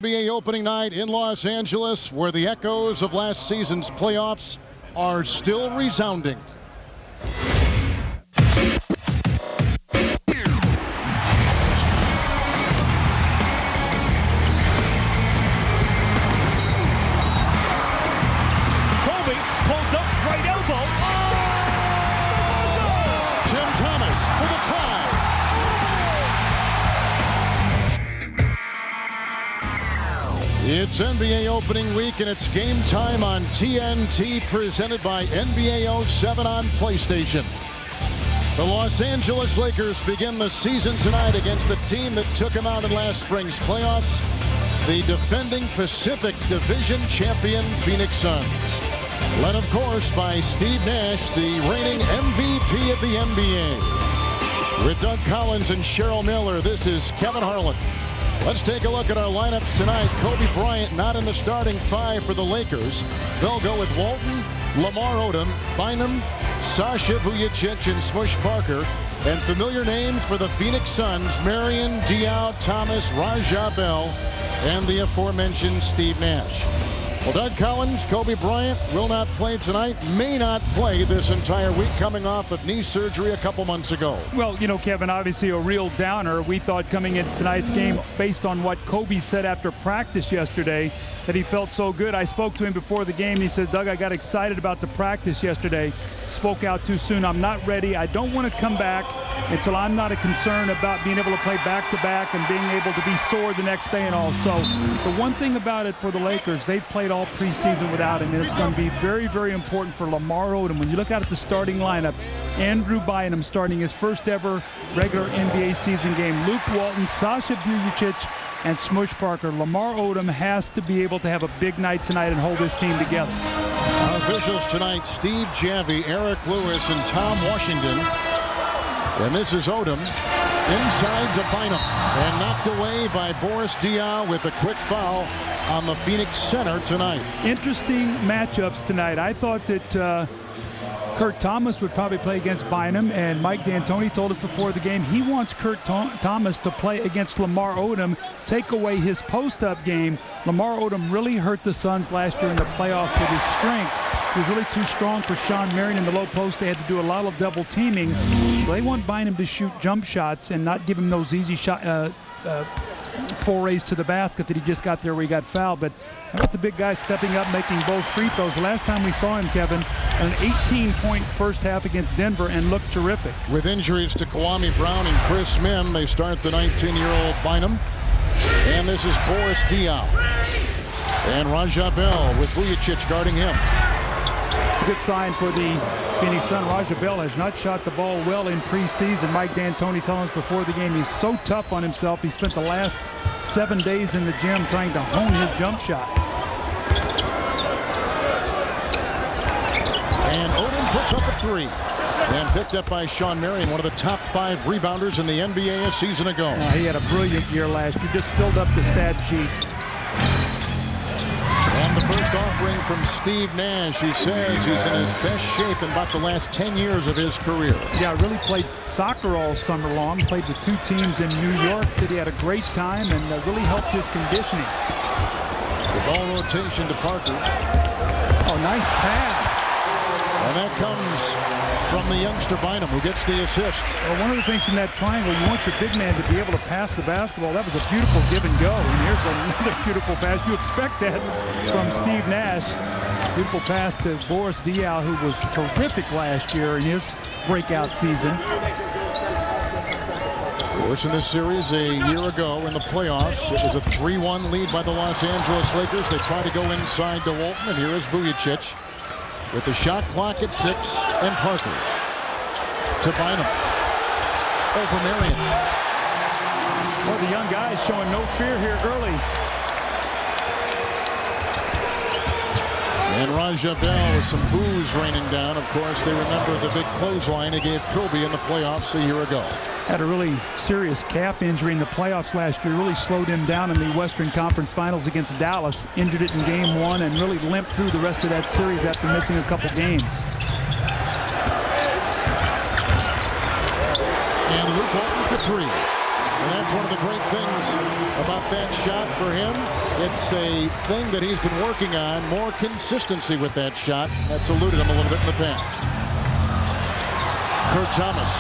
NBA opening night in Los Angeles, where the echoes of last season's playoffs are still resounding. Kobe pulls up, right elbow. Tim Thomas for the tie. It's NBA opening week, and it's game time on TNT, presented by NBA 07 on PlayStation. The Los Angeles Lakers begin the season tonight against the team that took them out in last spring's playoffs, the defending Pacific Division champion Phoenix Suns. Led, of course, by Steve Nash, the reigning MVP of the NBA. With Doug Collins and Cheryl Miller, this is Kevin Harlan. Let's take a look at our lineups tonight. Kobe Bryant not in the starting five for the Lakers. They'll go with Walton, Lamar Odom, Bynum, Sasha Vujacic, and Smush Parker. And familiar names for the Phoenix Suns: Marion, Diaw, Thomas, Raja Bell, and the aforementioned Steve Nash. Well, Doug Collins, Kobe Bryant will not play tonight, may not play this entire week, coming off of knee surgery a couple months ago. Well, you know, Kevin, obviously a real downer. We thought coming into tonight's game, based on what Kobe said after practice yesterday, that he felt so good. I spoke to him before the game. He said, Doug, I got excited about the practice yesterday. Spoke out too soon. I'm not ready. I don't want to come back until I'm not a concern about being able to play back-to-back and being able to be sore the next day and all. So the one thing about it for the Lakers, they've played all preseason without him, and it's going to be very, very important for Lamar Odom. When you look out at the starting lineup, Andrew Bynum starting his first ever regular NBA season game. Luke Walton, Sasha Vujacic, and Smush Parker. Lamar Odom has to be able to have a big night tonight and hold this team together. Our officials tonight: Steve Javie, Eric Lewis, and Tom Washington. And this is Odom inside to Bynum, and knocked away by Boris Diaw with a quick foul on the Phoenix center tonight. Interesting matchups tonight. I thought that Kurt Thomas would probably play against Bynum, and Mike D'Antoni told us before the game he wants Kurt Thomas to play against Lamar Odom, take away his post-up game. Lamar Odom really hurt the Suns last year in the playoffs with his strength. He was really too strong for Shawn Marion in the low post. They had to do a lot of double teaming. So they want Bynum to shoot jump shots and not give him those easy forays to the basket that he just got there where he got fouled. But how about the big guy stepping up, making both free throws? The last time we saw him, Kevin, an 18-point first half against Denver, and looked terrific. With injuries to Kwame Brown and Chris Minn, they start the 19-year-old Bynum. And this is Boris Diaw. And Raja Bell with Vujacic guarding him. It's a good sign for the Phoenix Suns. Raja Bell has not shot the ball well in preseason. Mike D'Antoni telling us before the game he's so tough on himself. He spent the last 7 days in the gym trying to hone his jump shot. And Odom puts up a three. And picked up by Shawn Marion, one of the top 5 rebounders in the NBA a season ago. He had a brilliant year last year. Just filled up the stat sheet. And the first offering from Steve Nash. He says he's in his best shape in about the last 10 years of his career. Yeah, really played soccer all summer long. Played with 2 teams in New York City. Had a great time and really helped his conditioning. The ball rotation to Parker. Oh, nice pass. And that comes from the youngster Bynum, who gets the assist. Well, one of the things in that triangle, you want your big man to be able to pass the basketball. That was a beautiful give and go. And here's another beautiful pass. You expect that from Steve Nash. Beautiful pass to Boris Diaw, who was terrific last year in his breakout season. Of course, in this series a year ago in the playoffs, it was a 3-1 lead by the Los Angeles Lakers. They try to go inside to Walton, and here is Vujacic with the shot clock at 6, and Parker to Bynum over Marion. Well, the young guys showing no fear here early. And Raja Bell with some boos raining down. Of course, they remember the big clothesline he gave Kobe in the playoffs a year ago. Had a really serious calf injury in the playoffs last year. Really slowed him down in the Western Conference Finals against Dallas. Injured it in game 1 and really limped through the rest of that series after missing a couple games. And Luke Walton for 3. And that's one of the great things about that shot for him. It's a thing that he's been working on, more consistency with that shot. That's eluded him a little bit in the past. Kurt Thomas.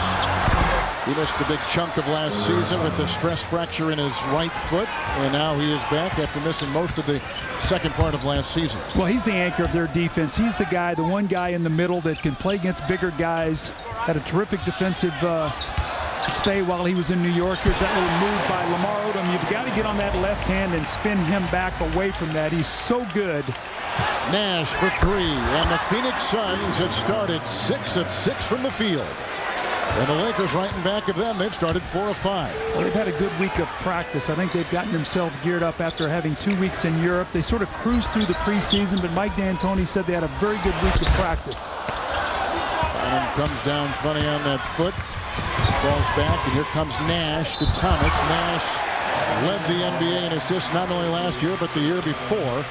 He missed a big chunk of last season with the stress fracture in his right foot, and now he is back after missing most of the second part of last season. Well, he's the anchor of their defense. He's the guy, the one guy in the middle that can play against bigger guys. Had a terrific defensive stay while he was in New York. Here's that little move by Lamar Odom. You've got to get on that left hand and spin him back away from that. He's so good. Nash for three, and the Phoenix Suns have started 6 of 6 from the field. And the Lakers right in back of them, they've started 4 of 5. Well, they've had a good week of practice. I think they've gotten themselves geared up after having 2 weeks in Europe. They sort of cruised through the preseason, but Mike D'Antoni said they had a very good week of practice. Bynum comes down funny on that foot. Falls back, and here comes Nash to Thomas. Nash led the NBA in assists not only last year, but the year before.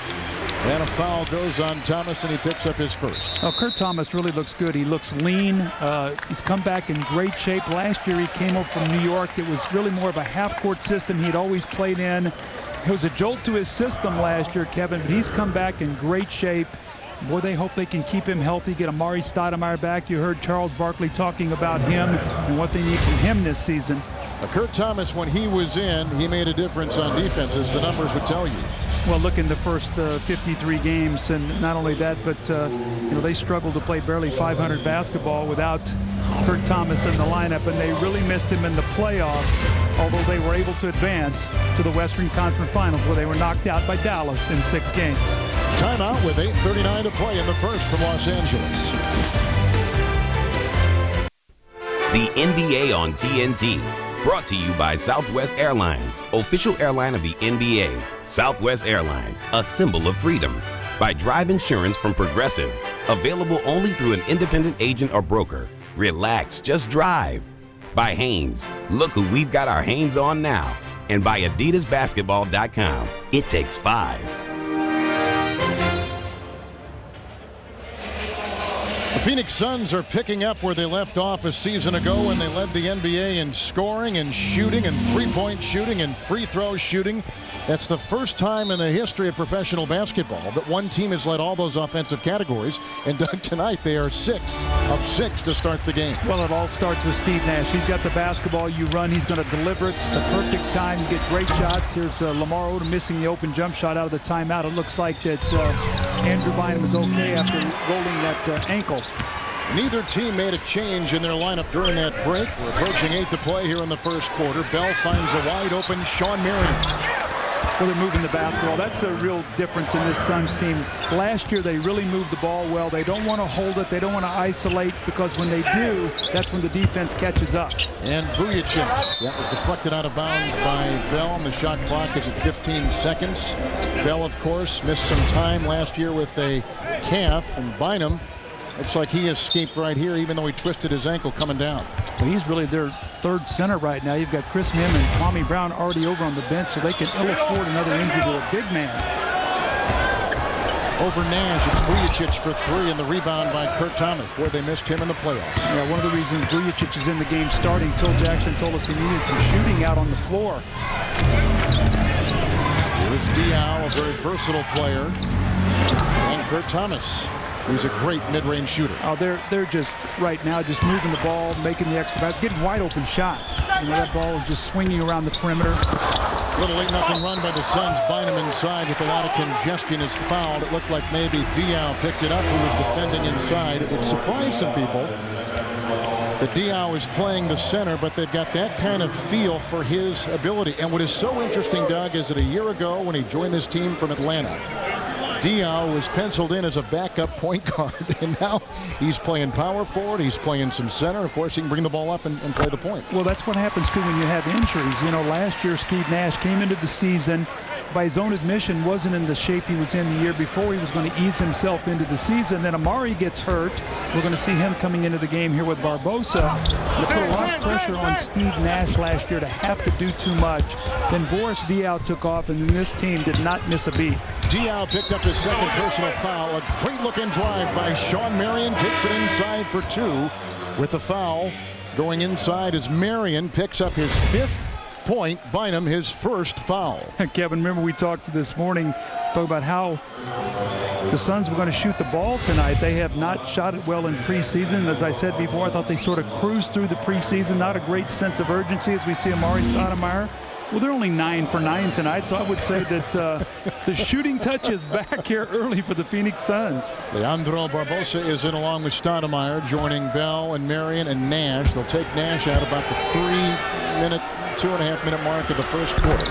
And a foul goes on Thomas, and he picks up his first. Oh, Kurt Thomas really looks good. He looks lean. He's come back in great shape. Last year he came over from New York. It was really more of a half-court system he'd always played in. It was a jolt to his system last year, Kevin, but he's come back in great shape. Boy, they hope they can keep him healthy, get Amari Stoudemire back. You heard Charles Barkley talking about him and what they need from him this season. Kurt Thomas, when he was in, he made a difference on defenses. The numbers would tell you. Well, look in the first 53 games, and not only that, but they struggled to play barely 500 basketball without Kurt Thomas in the lineup, and they really missed him in the playoffs, although they were able to advance to the Western Conference Finals, where they were knocked out by Dallas in 6 games. Timeout with 8:39 to play in the first from Los Angeles. The NBA on TNT. Brought to you by Southwest Airlines, official airline of the NBA. Southwest Airlines, a symbol of freedom. By Drive Insurance from Progressive, available only through an independent agent or broker. Relax, just drive. By Hanes, look who we've got our Hanes on now. And by AdidasBasketball.com, it takes 5. The Phoenix Suns are picking up where they left off a season ago when they led the NBA in scoring and shooting and three-point shooting and free throw shooting. That's the first time in the history of professional basketball that one team has led all those offensive categories. And Doug, tonight they are 6 of 6 to start the game. Well, it all starts with Steve Nash. He's got the basketball. You run, he's going to deliver it at the perfect time. You get great shots. Here's Lamar Odom missing the open jump shot out of the timeout. It looks like that Andrew Bynum is okay after rolling that ankle. Neither team made a change in their lineup during that break. We're approaching 8 to play here in the first quarter. Bell finds a wide open Shawn Marion. Well, they're moving the basketball. That's a real difference in this Suns team. Last year, they really moved the ball well. They don't want to hold it. They don't want to isolate, because when they do, that's when the defense catches up. And Vujacic, that was deflected out of bounds by Bell, and the shot clock is at 15 seconds. Bell, of course, missed some time last year with a calf, and Bynum looks like he escaped right here, even though he twisted his ankle coming down. Well, he's really their third center right now. You've got Chris Mihm and Kwame Brown already over on the bench, so they can ill afford another injury to a big man. Over Nash, it's Vujacic for 3, and the rebound by Kurt Thomas. Boy, they missed him in the playoffs. Yeah, one of the reasons Vujacic is in the game starting, Phil Jackson told us he needed some shooting out on the floor. Here's Diaw, a very versatile player, and Kurt Thomas, who's a great mid-range shooter. Oh, they're just right now just moving the ball, making the extra basket, getting wide open shots. That ball is just swinging around the perimeter. Little 8-0 run by the Suns. Bynum inside with a lot of congestion is fouled. It looked like maybe Diaw picked it up, who was defending inside. It would surprise some people that Diaw is playing the center, but they've got that kind of feel for his ability. And what is so interesting, Doug, is that a year ago when he joined this team from Atlanta, Diaw was penciled in as a backup point guard, and now he's playing power forward. He's playing some center. Of course, he can bring the ball up and play the point. Well, that's what happens, too, when you have injuries. You know, last year Steve Nash came into the season, by his own admission, wasn't in the shape he was in the year before. He was going to ease himself into the season. Then Amari gets hurt. We're going to see him coming into the game here with Barbosa. They put a lot of pressure on Steve Nash last year to have to do too much. Then Boris Diaw took off, and then this team did not miss a beat. Diaw picked up his second personal foul. A great-looking drive by Shawn Marion. Takes it inside for 2 with the foul. Going inside as Marion picks up his 5th point. Bynum his first foul. Kevin, remember we talked this morning about how the Suns were going to shoot the ball tonight. They have not shot it well in preseason. As I said before, I thought they sort of cruised through the preseason. Not a great sense of urgency as we see Amar'e Stoudemire. Well, they're only 9 for 9 tonight, so I would say that the shooting touch is back here early for the Phoenix Suns. Leandro Barbosa is in along with Stoudemire, joining Bell and Marion and Nash. They'll take Nash out about the 2.5-minute mark of the first quarter.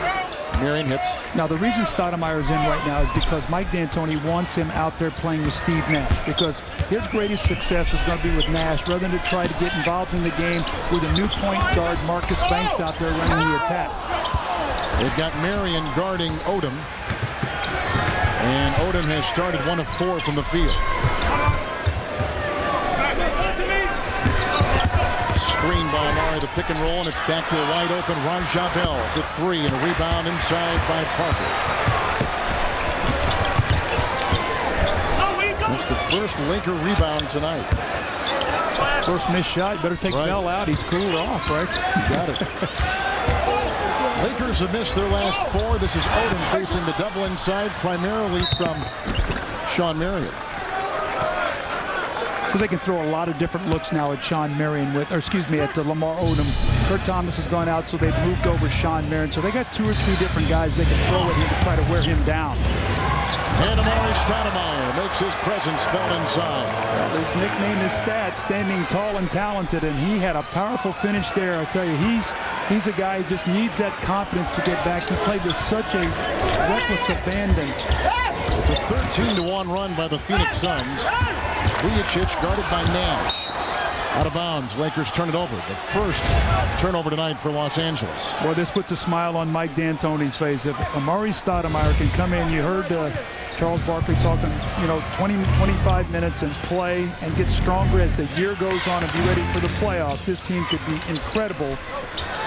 Marion hits. Now, the reason Stoudemire is in right now is because Mike D'Antoni wants him out there playing with Steve Nash, because his greatest success is going to be with Nash rather than to try to get involved in the game with a new point guard, Marcus Banks, out there running the attack. They've got Marion guarding Odom. And Odom has started 1 of 4 from the field. Screen by Amar'e, the pick and roll, and it's back to a wide open Raja Bell for 3, and a rebound inside by Parker. That's the first Laker rebound tonight. First missed shot, better take Bell out. He's cooled off, right? You got it. Lakers have missed their last 4. This is Odom facing the double inside, primarily from Shawn Marion. So they can throw a lot of different looks now at Shawn Marion at Lamar Odom. Kurt Thomas has gone out, so they've moved over Shawn Marion. So they got 2 or 3 different guys they can throw at him to try to wear him down. And Amar'e Stoudemire makes his presence felt inside. Well, his nickname is Stat, standing tall and talented, and he had a powerful finish there. I tell you, he's a guy who just needs that confidence to get back. He played with such a reckless abandon. It's a 13-1 run by the Phoenix Suns. Vujicic guarded by Nash. Out of bounds. Lakers turn it over. The first turnover tonight for Los Angeles. Boy, this puts a smile on Mike D'Antoni's face. If Amar'e Stoudemire can come in, you heard Charles Barkley talking, 20, 25 minutes and play and get stronger as the year goes on and be ready for the playoffs. This team could be incredible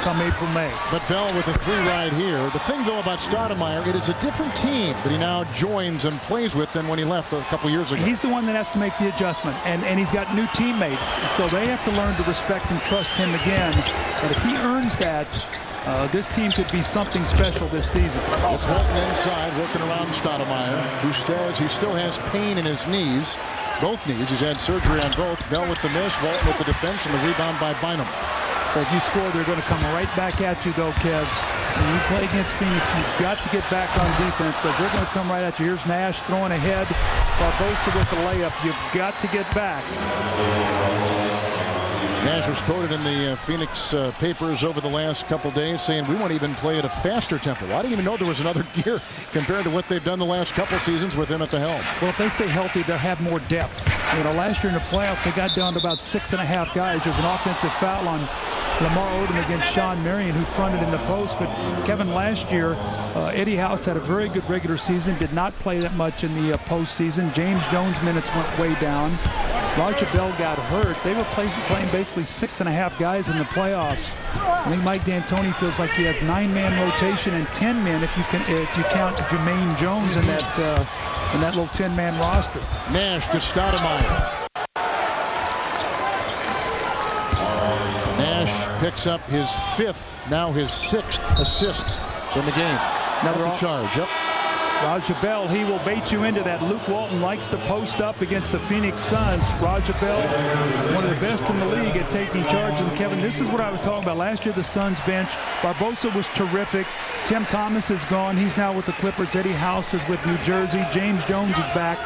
come April, May. But Bell with a 3 right here. The thing, though, about Stoudemire, it is a different team that he now joins and plays with than when he left a couple years ago. He's the one that has to make the adjustment, and he's got new teammates, so they have to learn to respect and trust him again. And if he earns that, this team could be something special this season. It's Walton inside, working around Stoudemire, who says he still has pain in his knees, both knees. He's had surgery on both. Bell with the miss, Walton with the defense, and the rebound by Bynum. So if you score, they're going to come right back at you, though, Kevs. When you play against Phoenix, you've got to get back on defense because they're going to come right at you. Here's Nash throwing ahead. Barbosa with the layup. You've got to get back. Nash was quoted in the Phoenix papers over the last couple days saying, we won't even play at a faster tempo. I didn't even know there was another gear compared to what they've done the last couple seasons with him at the helm. Well, if they stay healthy, they'll have more depth. Last year in the playoffs, they got down to about 6.5 guys. There's an offensive foul on Lamar Odom against Shawn Marion, who fronted in the post. But Kevin, last year, Eddie House had a very good regular season, did not play that much in the postseason. James Jones' minutes went way down. Raja Bell got hurt. They were playing basically 6.5 guys in the playoffs. I think Mike D'Antoni feels like he has 9-man rotation and 10 men if you count Jermaine Jones in that little 10-man roster. Nash to Stoudemire. Nash picks up his 5th, now his 6th assist in the game. That's a charge. Yep. Raja Bell, he will bait you into that. Luke Walton likes to post up against the Phoenix Suns. Raja Bell, one of the best in the league at taking charge. And Kevin, this is what I was talking about. Last year, the Suns bench, Barbosa was terrific. Tim Thomas is gone. He's now with the Clippers. Eddie House is with New Jersey. James Jones is back.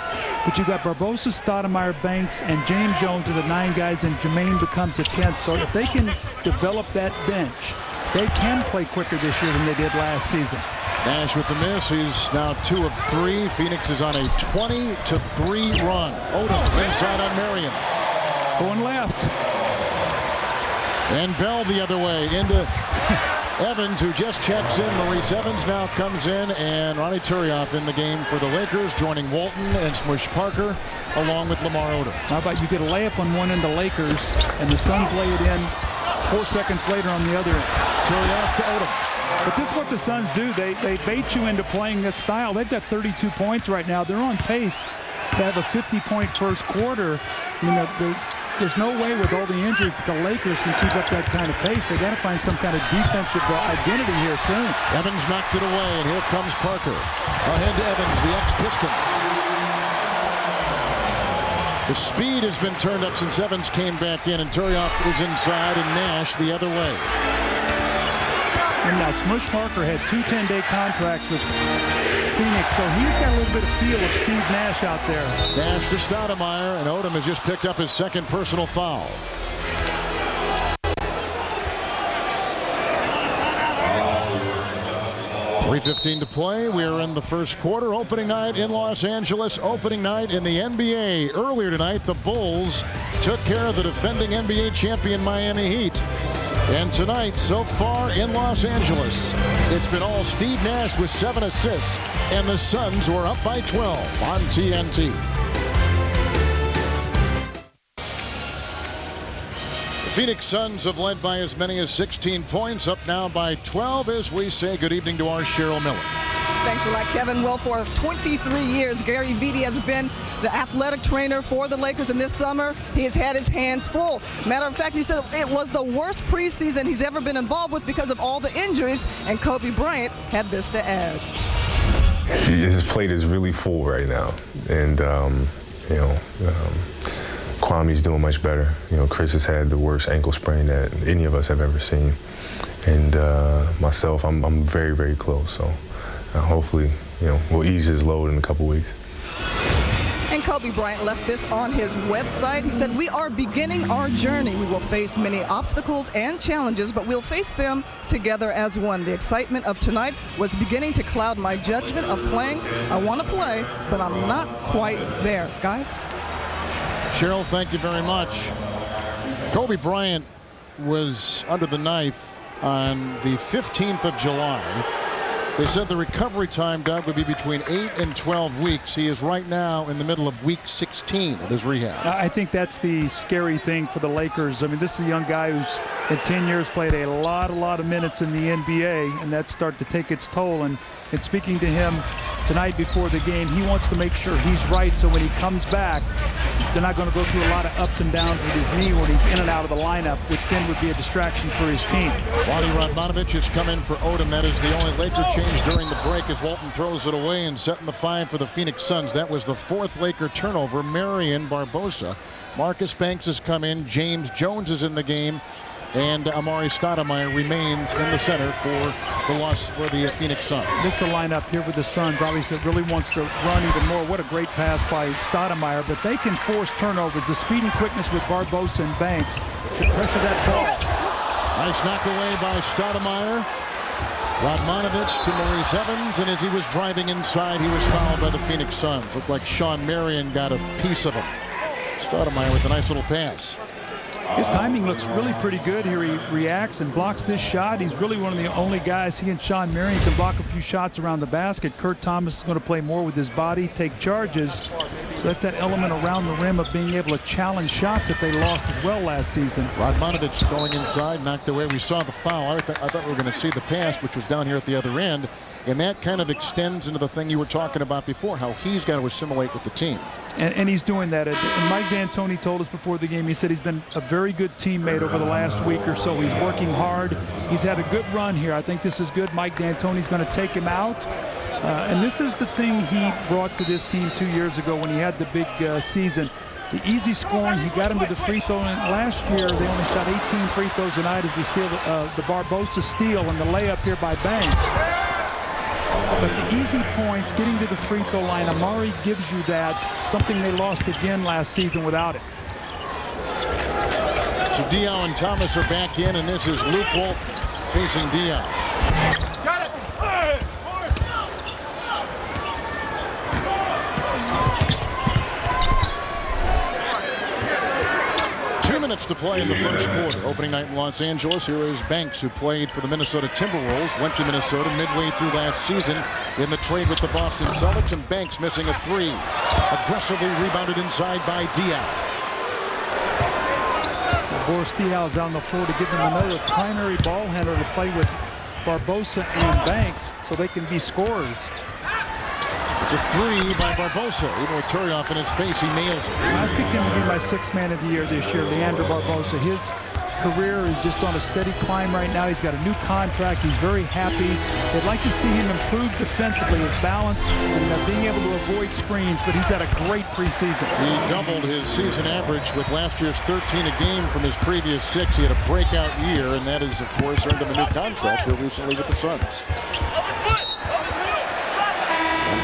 But you got Barbosa, Stoudemire, Banks, and James Jones are the 9 guys, and Jermaine becomes a 10th. So if they can develop that bench, they can play quicker this year than they did last season. Nash with the miss. He's now 2 of 3. Phoenix is on a 20-3 run. Odom inside on Marion. Going left. And Bell the other way into Evans, who just checks in. Maurice Evans now comes in, and Ronnie Turiaf in the game for the Lakers, joining Walton and Smush Parker, along with Lamar Odom. How about you get a layup on one end of Lakers, and the Suns lay it in 4 seconds later on the other end. Turiaf to Odom. But this is what the Suns do. They bait you into playing this style. They've got 32 points right now. They're on pace to have a 50-point first quarter. I mean, there's no way with all the injuries that the Lakers can keep up that kind of pace. They got to find some kind of defensive identity here soon. Evans knocked it away, and here comes Parker. Ahead to Evans, the ex-Piston. The speed has been turned up since Evans came back in, and Turioff is inside, and Nash the other way. And now Smush Parker had 2 10-day contracts with Phoenix, so he's got a little bit of feel of Steve Nash out there. Nash to Stoudemire, and Odom has just picked up his second personal foul. .3:15 to play. We are in the first quarter. Opening night in Los Angeles. Opening night in the NBA. Earlier tonight, the Bulls took care of the defending NBA champion Miami Heat. And tonight, so far in Los Angeles, it's been all Steve Nash with 7 assists. And the Suns were up by 12 on TNT. Phoenix Suns have led by as many as 16 points, up now by 12 as we say good evening to our Cheryl Miller. Thanks a lot, Kevin. Well, for 23 years, Gary Vitti has been the athletic trainer for the Lakers, and this summer he has had his hands full. Matter of fact, he said it was the worst preseason he's ever been involved with because of all the injuries, and Kobe Bryant had this to add. His plate is really full right now, and Kwame's doing much better. Chris has had the worst ankle sprain that any of us have ever seen. And myself, I'm very, very close. So hopefully, we'll ease his load in a couple weeks. And Kobe Bryant left this on his website. He said, "We are beginning our journey. We will face many obstacles and challenges, but we'll face them together as one. The excitement of tonight was beginning to cloud my judgment of playing. I want to play, but I'm not quite there." Guys? Cheryl, thank you very much. Kobe Bryant was under the knife on the 15th of July. They said the recovery time, Doug, would be between 8 and 12 weeks. He is right now in the middle of week 16 of his rehab. I think that's the scary thing for the Lakers. I mean, this is a young guy who's in 10 years played a lot of minutes in the NBA, and that's starting to take its toll. And speaking to him tonight before the game, he wants to make sure he's right, so when he comes back, they're not going to go through a lot of ups and downs with his knee when he's in and out of the lineup, which then would be a distraction for his team. Wadi Radmanovic has come in for Odom. That is the only Laker change during the break as Walton throws it away and setting the 5 for the Phoenix Suns. That was the 4th Laker turnover. Marion Barbosa. Marcus Banks has come in. James Jones is in the game. And Amari Stoudemire remains in the center for the Phoenix Suns. This is a lineup here with the Suns. Obviously, really wants to run even more. What a great pass by Stoudemire. But they can force turnovers. The speed and quickness with Barbosa and Banks should pressure that ball. Nice knock away by Stoudemire. Radmanovic to Maurice Evans. And as he was driving inside, he was fouled by the Phoenix Suns. Looked like Sean Marion got a piece of him. Stoudemire with a nice little pass. His timing looks really pretty good here. He reacts and blocks this shot. He's really one of the only guys, he and Sean Marion, can block a few shots around the basket. Kurt Thomas is going to play more with his body, take charges. So that's that element around the rim of being able to challenge shots that they lost as well last season. Radmanovic going inside, knocked away. We saw the foul. I thought we were going to see the pass, which was down here at the other end. And that kind of extends into the thing you were talking about before, how he's got to assimilate with the team. And he's doing that. And Mike D'Antoni told us before the game, he said he's been a very good teammate over the last week or so. He's working hard. He's had a good run here. I think this is good. Mike D'Antoni's going to take him out. And this is the thing he brought to this team 2 years ago when he had the big season. The easy scoring, he got him to the free throw. And last year, they only shot 18 free throws a night as we steal the Barbosa steal and the layup here by Banks. But the easy points, getting to the free throw line, Amari gives you that, something they lost again last season without it. So Diaw and Thomas are back in, and this is Luke Walton facing Diaw. Got it. 2 minutes to play in the first quarter. Opening night in Los Angeles. Here is Banks, who played for the Minnesota Timberwolves, went to Minnesota midway through last season in the trade with the Boston Celtics, and Banks missing a 3. Aggressively rebounded inside by Diaw. Boris Diaw is on the floor to give them another primary ball handler to play with Barbosa and Banks so they can be scorers. It's It's a three by Barbosa. Even with Turioff in his face, he nails it. I picked him to be my sixth man of the year this year, Leandro Barbosa. His career is just on a steady climb right now. He's got a new contract. He's very happy. They'd like to see him improve defensively, his balance, and being able to avoid screens, but he's had a great preseason. He doubled his season average with last year's 13 a game from his previous 6. He had a breakout year, and that has, of course, earned him a new contract here recently with the Suns.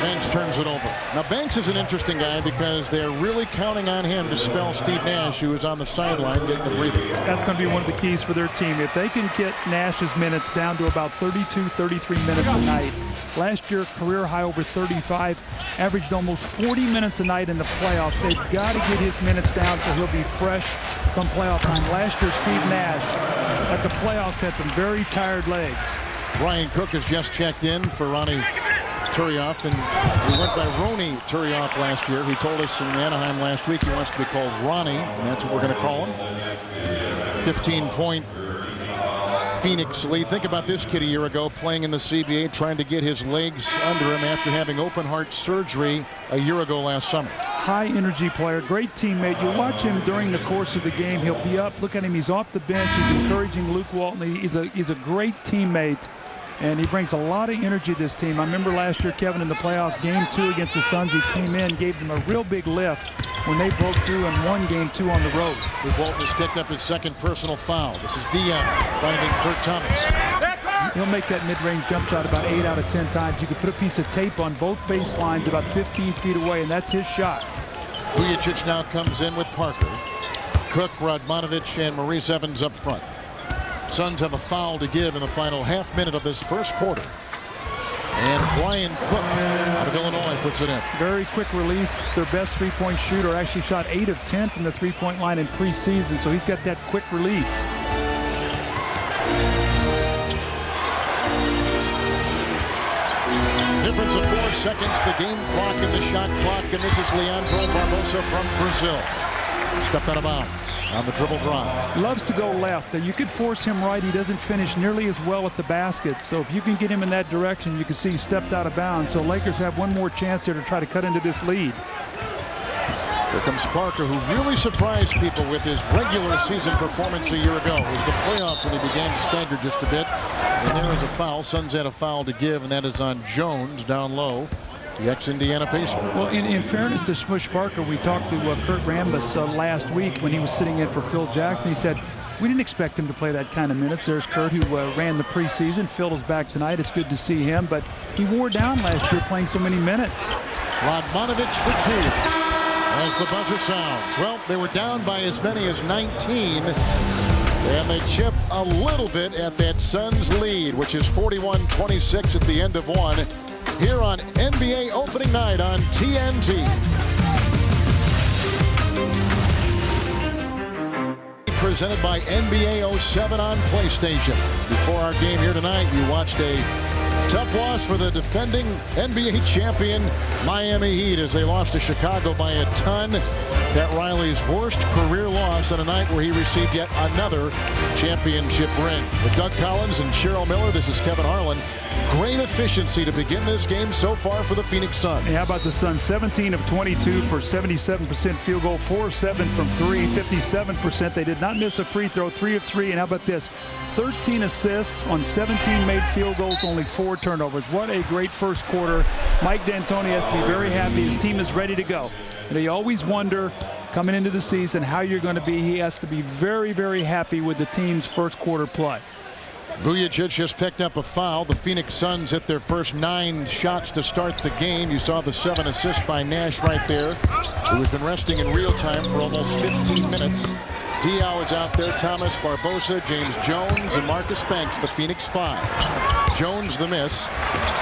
Banks turns it over. Now, Banks is an interesting guy because they're really counting on him to spell Steve Nash, who is on the sideline getting a breather. That's going to be one of the keys for their team. If they can get Nash's minutes down to about 32, 33 minutes a night. Last year, career high over 35, averaged almost 40 minutes a night in the playoffs. They've got to get his minutes down so he'll be fresh come playoff time. Last year, Steve Nash at the playoffs had some very tired legs. Brian Cook has just checked in for Ronnie Turioff, and he went by Ronnie Turioff last year. He told us in Anaheim last week he wants to be called Ronnie, and that's what we're going to call him. 15-point Phoenix lead. Think about this kid a year ago playing in the CBA, trying to get his legs under him after having open heart surgery a year ago last summer. High energy player, great teammate. You watch him during the course of the game. He'll be up. Look at him. He's off the bench. He's encouraging Luke Walton. He's a great teammate. And he brings a lot of energy to this team. I remember last year, Kevin, in the playoffs, Game 2 against the Suns, he came in, gave them a real big lift when they broke through and won Game 2 on the road. Luke Walton has picked up his second personal foul. This is Dion finding Kurt Thomas. He'll make that mid-range jump shot about 8 out of 10 times. You could put a piece of tape on both baselines about 15 feet away, and that's his shot. Vujacic now comes in with Parker. Cook, Radmanovic, and Maurice Evans up front. Suns have a foul to give in the final half minute of this first quarter. And Brian Cook out of Illinois puts it in. Very quick release. Their best three-point shooter actually shot 8 of 10 from the three-point line in preseason, so he's got that quick release. Difference of 4 seconds, the game clock and the shot clock, and this is Leandro Barbosa from Brazil. Stepped out of bounds on the dribble drive. Loves to go left. You could force him right. He doesn't finish nearly as well at the basket. So if you can get him in that direction, you can see he stepped out of bounds. So Lakers have one more chance here to try to cut into this lead. Here comes Parker, who really surprised people with his regular season performance a year ago. It was the playoffs when he began to stagger just a bit. And there is a foul. Suns had a foul to give, and that is on Jones down low. The ex-Indiana Pacer. Well, in fairness to Smush Parker, we talked to Kurt Rambis last week when he was sitting in for Phil Jackson. He said, we didn't expect him to play that kind of minutes. There's Kurt, who ran the preseason. Phil is back tonight. It's good to see him, but he wore down last year playing so many minutes. Radmanovic for 2 as the buzzer sounds. Well, they were down by as many as 19, and they chip a little bit at that Suns lead, which is 41-26 at the end of one. Here on NBA opening night on TNT. Presented by NBA 07 on PlayStation. Before our game here tonight, you watched a tough loss for the defending NBA champion Miami Heat as they lost to Chicago by a ton. Pat Riley's worst career loss on a night where he received yet another championship ring. With Doug Collins and Cheryl Miller, this is Kevin Harlan. Great efficiency to begin this game so far for the Phoenix Suns. Hey, how about the Suns? 17 of 22 for 77% field goal, 4 of 7 from 3, 57%. They did not miss a free throw, 3 of 3. And how about this? 13 assists on 17 made field goals, only 4 turnovers. What a great first quarter. Mike D'Antoni has to be very happy. His team is ready to go. They always wonder coming into the season how you're going to be. He has to be very, very happy with the team's first quarter play. Vujacic just picked up a foul. The Phoenix Suns hit their first 9 shots to start the game. You saw the 7 assists by Nash right there, who has been resting in real time for almost 15 minutes. Diaw is out there. Thomas, Barbosa, James Jones, and Marcus Banks, the Phoenix 5. Jones the miss.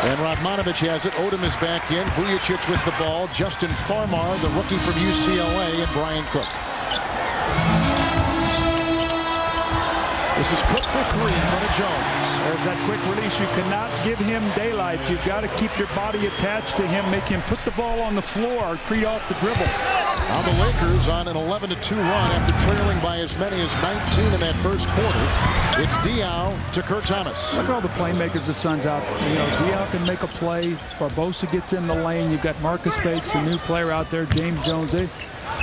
And Radmanovic has it. Odom is back in. Vujacic with the ball. Justin Farmar, the rookie from UCLA, and Brian Cook. This is Cook for 3 in front of Jones. There's that quick release. You cannot give him daylight. You've got to keep your body attached to him, make him put the ball on the floor or create off the dribble. Now the Lakers on an 11-2 run after trailing by as many as 19 in that first quarter. It's Diaw to Kurt Thomas. Look at all the playmakers the Suns out there. You know, Diaw can make a play. Barbosa gets in the lane. You've got Marcus Bates, a new player out there. James Jones. The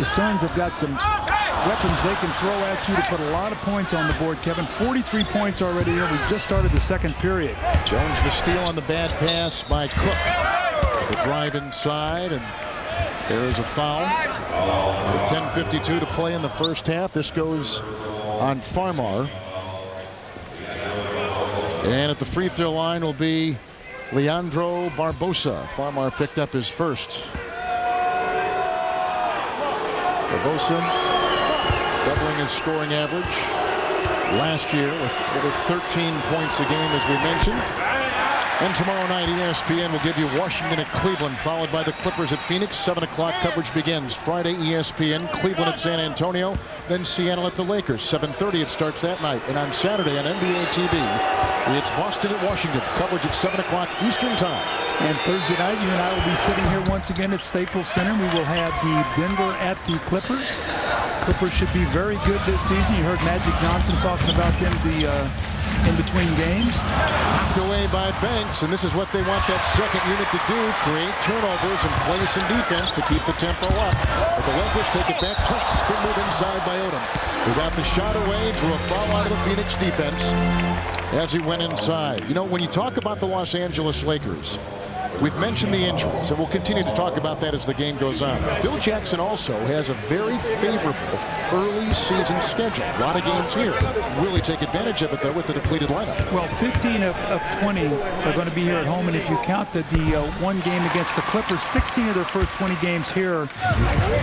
Suns have got some weapons they can throw at you to put a lot of points on the board, Kevin. 43 points already here. We just started the second period. Jones the steal on the bad pass by Cook. The drive inside, and there is a foul. With 10:52 to play in the first half. This goes on Farmar. And at the free throw line will be Leandro Barbosa. Farmar picked up his first. Barbosa doubling his scoring average last year with over 13 points a game, as we mentioned. And tomorrow night, ESPN will give you Washington at Cleveland, followed by the Clippers at Phoenix. 7 o'clock coverage begins. Friday, ESPN, Cleveland at San Antonio, then Seattle at the Lakers. 7:30 it starts that night. And on Saturday on NBA TV, it's Boston at Washington. Coverage at 7 o'clock Eastern Time. And Thursday night, you and I will be sitting here once again at Staples Center. We will have the Denver at the Clippers. Clippers should be very good this season. You heard Magic Johnson talking about them in between games. Knocked away by Banks, and this is what they want that second unit to do: create turnovers and play some defense to keep the tempo up. But the Lakers take it back quick. Spin move inside by Odom, who got the shot away, drew a foul out of the Phoenix defense as he went inside. You know, when you talk about the Los Angeles Lakers, we've mentioned the injuries, and we'll continue to talk about that as the game goes on. Phil Jackson also has a very favorable early season schedule. A lot of games here. Really take advantage of it, though, with the depleted lineup. Well, 15 of 20 are going to be here at home, and if you count the one game against the Clippers, 16 of their first 20 games here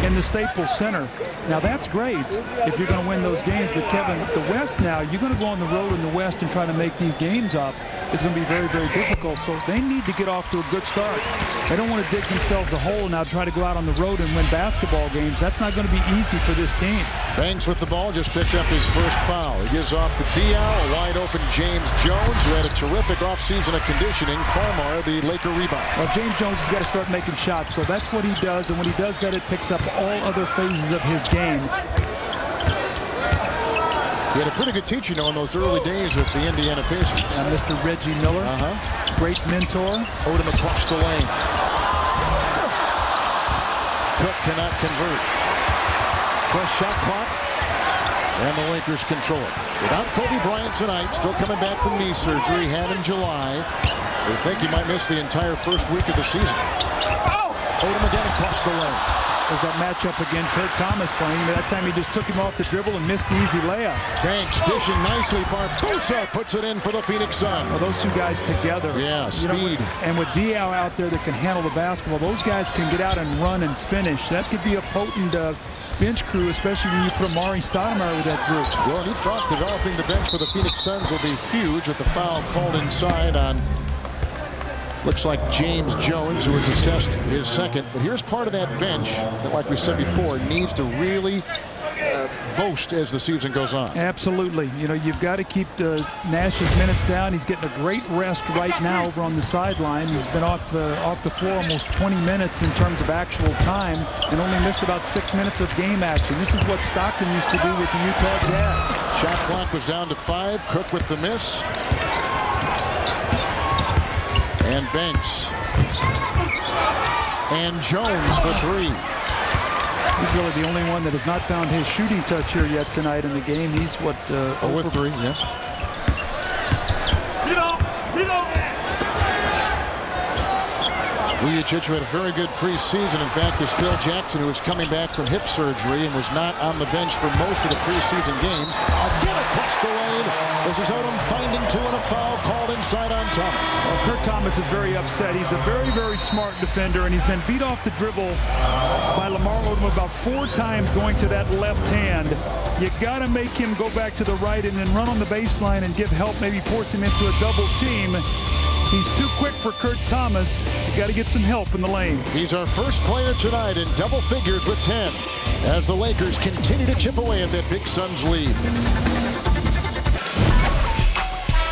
in the Staples Center. Now, that's great if you're going to win those games, but Kevin, the West now, you're going to go on the road in the West and try to make these games up. It's going to be very, very difficult, so they need to get off to a good start. They don't want to dig themselves a hole now, try to go out on the road and win basketball games. That's not going to be easy for this team. Banks with the ball, just picked up his first foul. He gives off to Diaw, a wide open James Jones, who had a terrific offseason of conditioning. Farmar, the Laker rebound. Well, James Jones has got to start making shots, so that's what he does, and when he does that, it picks up all other phases of his game. He had a pretty good teacher, in those early days with the Indiana Pacers. And Mr. Reggie Miller, great mentor. Odom across the lane. Cook cannot convert. Fresh shot clock, and the Lakers control it. Without Kobe Bryant tonight, still coming back from knee surgery, had in July. They think he might miss the entire first week of the season. Odom again across the lane. There's that matchup again. Kurt Thomas playing. That time he just took him off the dribble and missed the easy layup. Banks dishing nicely. Barbosa puts it in for the Phoenix Suns. Well, those two guys together. Yeah, speed. And with Diaw out there that can handle the basketball, those guys can get out and run and finish. That could be a potent bench crew, especially when you put Amari Stoudemire with that group. Well, he thought developing the bench for the Phoenix Suns will be huge with the foul called inside on, looks like James Jones, who has assessed his second. But here's part of that bench that, like we said before, needs to really boast as the season goes on. Absolutely. You've got to keep Nash's minutes down. He's getting a great rest right now over on the sideline. He's been off the floor almost 20 minutes in terms of actual time and only missed about 6 minutes of game action. This is what Stockton used to do with the Utah Jazz. Shot clock was down to 5. Cook with the miss. And Banks. And Jones for 3. He's really the only one that has not found his shooting touch here yet tonight in the game. He's 0 with 3, yeah. Vujacic had a very good preseason. In fact, this Phil Jackson, who was coming back from hip surgery and was not on the bench for most of the preseason games, again across the lane. This is Odom finding 2 and a foul called inside on Thomas. Well, Kurt Thomas is very upset. He's a very, very smart defender, and he's been beat off the dribble by Lamar Odom about 4 times going to that left hand. You got to make him go back to the right and then run on the baseline and give help, maybe force him into a double team. He's too quick for Kurt Thomas. You got to get some help in the lane. He's our first player tonight in double figures with 10 as the Lakers continue to chip away at that big Suns lead.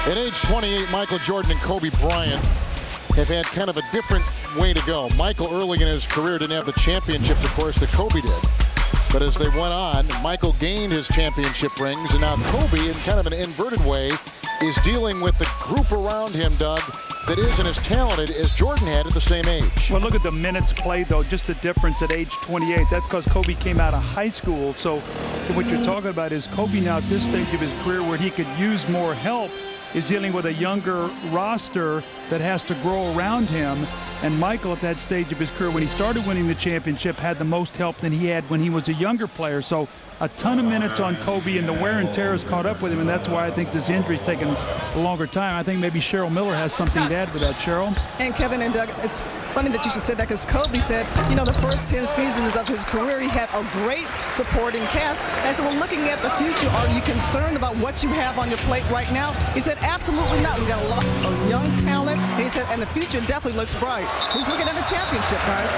At age 28, Michael Jordan and Kobe Bryant have had kind of a different way to go. Michael early in his career didn't have the championships, of course, that Kobe did. But as they went on, Michael gained his championship rings, and now Kobe, in kind of an inverted way, is dealing with the group around him, Doug, that isn't as talented as Jordan had at the same age. Well, look at the minutes played, though, just the difference at age 28. That's because Kobe came out of high school. So what you're talking about is Kobe now at this stage of his career where he could use more help is dealing with a younger roster that has to grow around him. And Michael at that stage of his career when he started winning the championship had the most help than he had when he was a younger player. So a ton of minutes on Kobe, and the wear and tear has caught up with him, and that's why I think this injury's taken a longer time. I think maybe Cheryl Miller has something to add with that. Cheryl? And Kevin and Doug, it's funny that you should say that because Kobe said, you know, the first 10 seasons of his career, he had a great supporting cast. And so we're looking at the future. Are you concerned about what you have on your plate right now? He said, absolutely not. We got a lot of young talent. And he said, and the future definitely looks bright. He's looking at the championship, guys.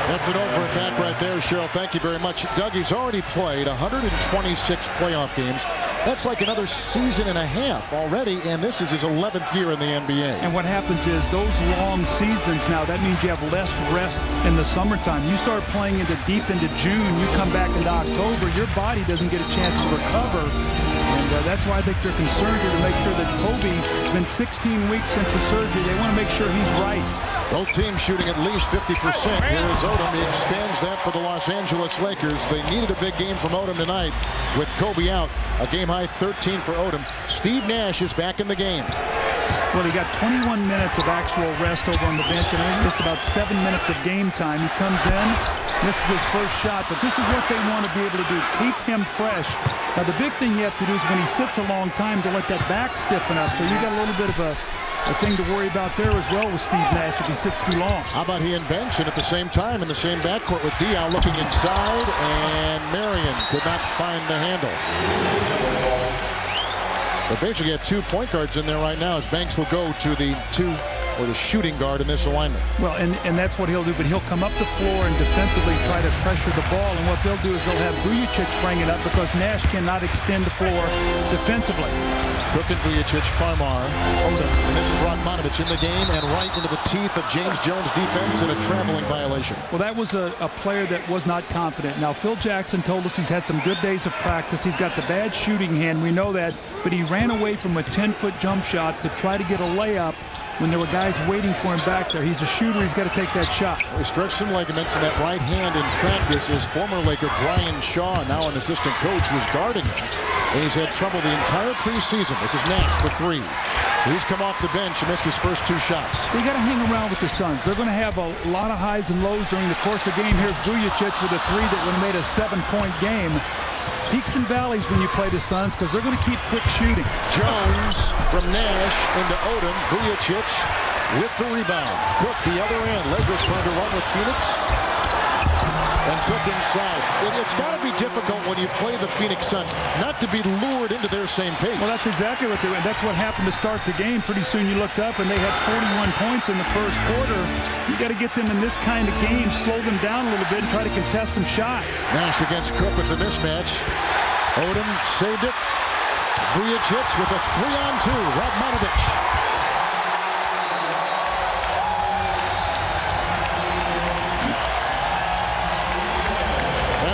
That's an over and back right there, Cheryl. Thank you very much. Doug, he's already played 126 playoff games. That's like another season and a half already, and this is his 11th year in the NBA. And what happens is those long seasons now, that means you have less rest in the summertime. You start playing deep into June, you come back into October, your body doesn't get a chance to recover. And that's why I think they're concerned here to make sure that Kobe, it's been 16 weeks since the surgery. They want to make sure he's right. Both teams shooting at least 50%. Here is Odom. He expands that for the Los Angeles Lakers. They needed a big game from Odom tonight with Kobe out. A game-high 13 for Odom. Steve Nash is back in the game. Well, he got 21 minutes of actual rest over on the bench, and he missed about 7 minutes of game time. He comes in, misses his first shot, but this is what they want to be able to do, keep him fresh. Now, the big thing you have to do is when he sits a long time to let that back stiffen up, so you got a little bit of a thing to worry about there as well with Steve Nash if he sits too long. How about he and Benson at the same time in the same backcourt with Diaw looking inside, and Marion could not find the handle. They basically have 2 point guards in there right now as Banks will go to the shooting guard in this alignment. Well, and that's what he'll do, but he'll come up the floor and defensively try to pressure the ball, and what they'll do is they'll have Vujacic bring it up because Nash cannot extend the floor defensively. Cook and Vujacic, Farmar, Odom, and this is Radmanovic in the game and right into the teeth of James Jones' defense in a traveling violation. Well, that was a player that was not confident. Now, Phil Jackson told us he's had some good days of practice. He's got the bad shooting hand, we know that, but he ran away from a 10-foot jump shot to try to get a layup when there were guys waiting for him back there. He's a shooter. He's got to take that shot. He stretched some ligaments in that right hand in practice. His former Laker, Brian Shaw, now an assistant coach, was guarding him. And he's had trouble the entire preseason. This is Nash for 3. So he's come off the bench and missed his first 2 shots. So you got to hang around with the Suns. They're going to have a lot of highs and lows during the course of the game. Here's Vujacic with a 3 that would have made a 7-point game. Peaks and valleys when you play the Suns because they're going to keep quick shooting. Jones from Nash into Odom. Vujacic with the rebound. Cook the other end. Lakers trying to run with Phoenix. And Cook inside. It's got to be difficult when you play the Phoenix Suns not to be lured into their same pace. Well, that's exactly what they did. That's what happened to start the game. Pretty soon you looked up and they had 41 points in the first quarter. You got to get them in this kind of game, slow them down a little bit, and try to contest some shots. Nash against Cook with the mismatch. Odom saved it. Vujacic with a 3-on-2. Radmanovic.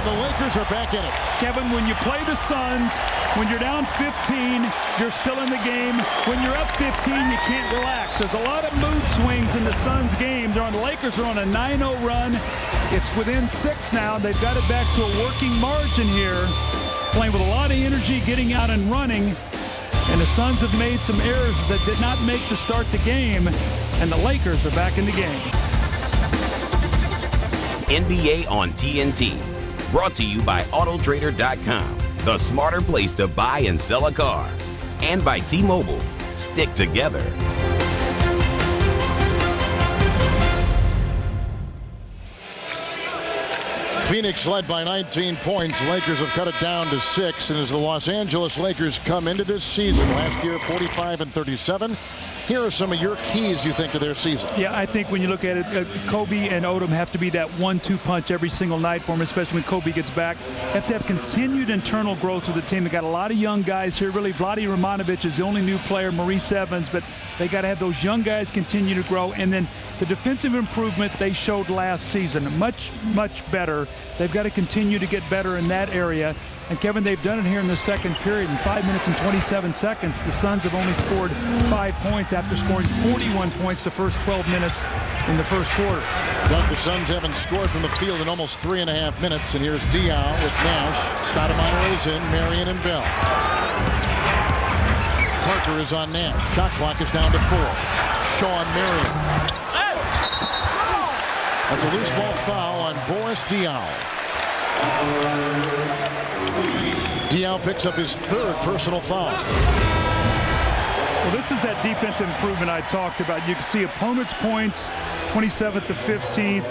The Lakers are back in it. Kevin, when you play the Suns, when you're down 15, you're still in the game. When you're up 15, you can't relax. There's a lot of mood swings in the Suns game. The Lakers are on a 9-0 run. It's within 6 now. They've got it back to a working margin here. Playing with a lot of energy, getting out and running. And the Suns have made some errors that did not make to start the game. And the Lakers are back in the game. NBA on TNT. Brought to you by Autotrader.com, the smarter place to buy and sell a car. And by T-Mobile, stick together. Phoenix led by 19 points. Lakers have cut it down to 6. And as the Los Angeles Lakers come into this season, last year 45-37, Here are some of your keys, you think, to their season. Yeah, I think when you look at it, Kobe and Odom have to be that 1-2 punch every single night for them, especially when Kobe gets back. Have to have continued internal growth with the team. They got a lot of young guys here. Really, Vlade Romanovich is the only new player, Maurice Evans, but they got to have those young guys continue to grow. And then the defensive improvement they showed last season, much, much better. They've got to continue to get better in that area. And, Kevin, they've done it here in the second period. In 5 minutes and 27 seconds, the Suns have only scored 5 points after scoring 41 points the first 12 minutes in the first quarter. Doug, the Suns haven't scored from the field in almost 3.5 minutes. And here's Diaw with Nash. Stoudemire is in, Marion and Bell. Parker is on Nash. Shot clock is down to 4. Sean Marion. That's a loose ball foul on Boris Diaw. Diaw picks up his 3rd personal foul. Well, this is that defensive improvement I talked about. You can see opponents' points, 27th to 15th,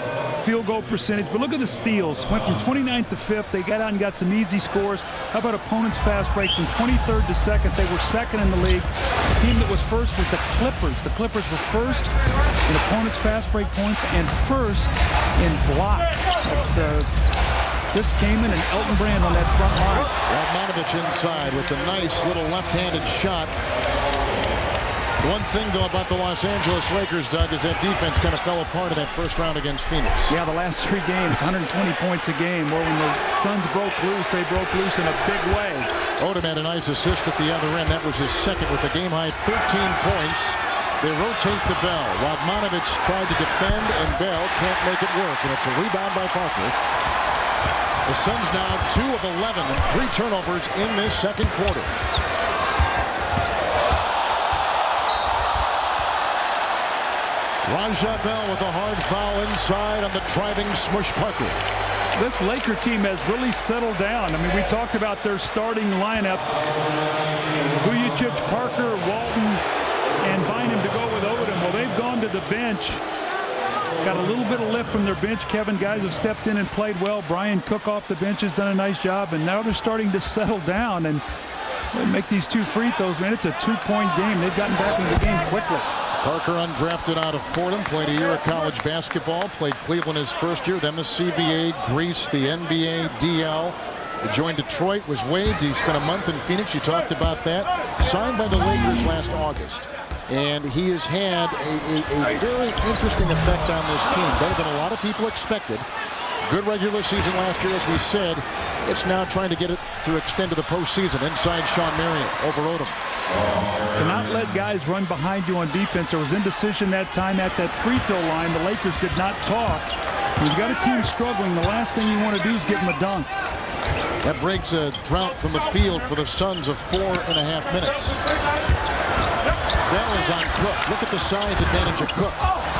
field goal percentage. But look at the steals. Went from 29th to 5th. They got out and got some easy scores. How about opponents' fast break from 23rd to 2nd? They were 2nd in the league. The team that was first was the Clippers. The Clippers were first in opponents' fast break points and first in blocks. Chris Kaman and Elton Brand on that front line. Radmanovich inside with a nice little left-handed shot. One thing, though, about the Los Angeles Lakers, Doug, is that defense kind of fell apart in that first round against Phoenix. Yeah, the last 3 games, 120 points a game. Well, when the Suns broke loose, they broke loose in a big way. Odom had a nice assist at the other end. That was his 2nd with the game-high 13 points. They rotate to Bell. Radmanovich tried to defend, and Bell can't make it work. And it's a rebound by Parker. The Suns now 2 of 11 and 3 turnovers in this second quarter. Raja Bell with a hard foul inside on the driving Smush Parker. This Laker team has really settled down. I mean, we talked about their starting lineup. Vujacic, Parker, Walton, and Bynum to go with Odom. Well, they've gone to the bench. Got a little bit of lift from their bench. Kevin, guys have stepped in and played well. Brian Cook off the bench has done a nice job, and now they're starting to settle down and make these 2 free throws. Man, it's a 2-point game. They've gotten back into the game quickly. Parker undrafted out of Fordham, played a year of college basketball, played Cleveland his first year, then the CBA, Greece, the NBA, DL. He joined Detroit, was waived. He spent a month in Phoenix. You talked about that. Signed by the Lakers last August. And he has had a very interesting effect on this team, better than a lot of people expected. Good regular season last year, as we said. It's now trying to get it to extend to the postseason. Inside Sean Marion over Odom. Cannot let guys run behind you on defense. There was indecision that time at that free throw line. The Lakers did not talk. When you've got a team struggling, the last thing you want to do is give them a dunk. That breaks a drought from the field for the Suns of 4.5 minutes. Bell is on Cook. Look at the size advantage of Cook.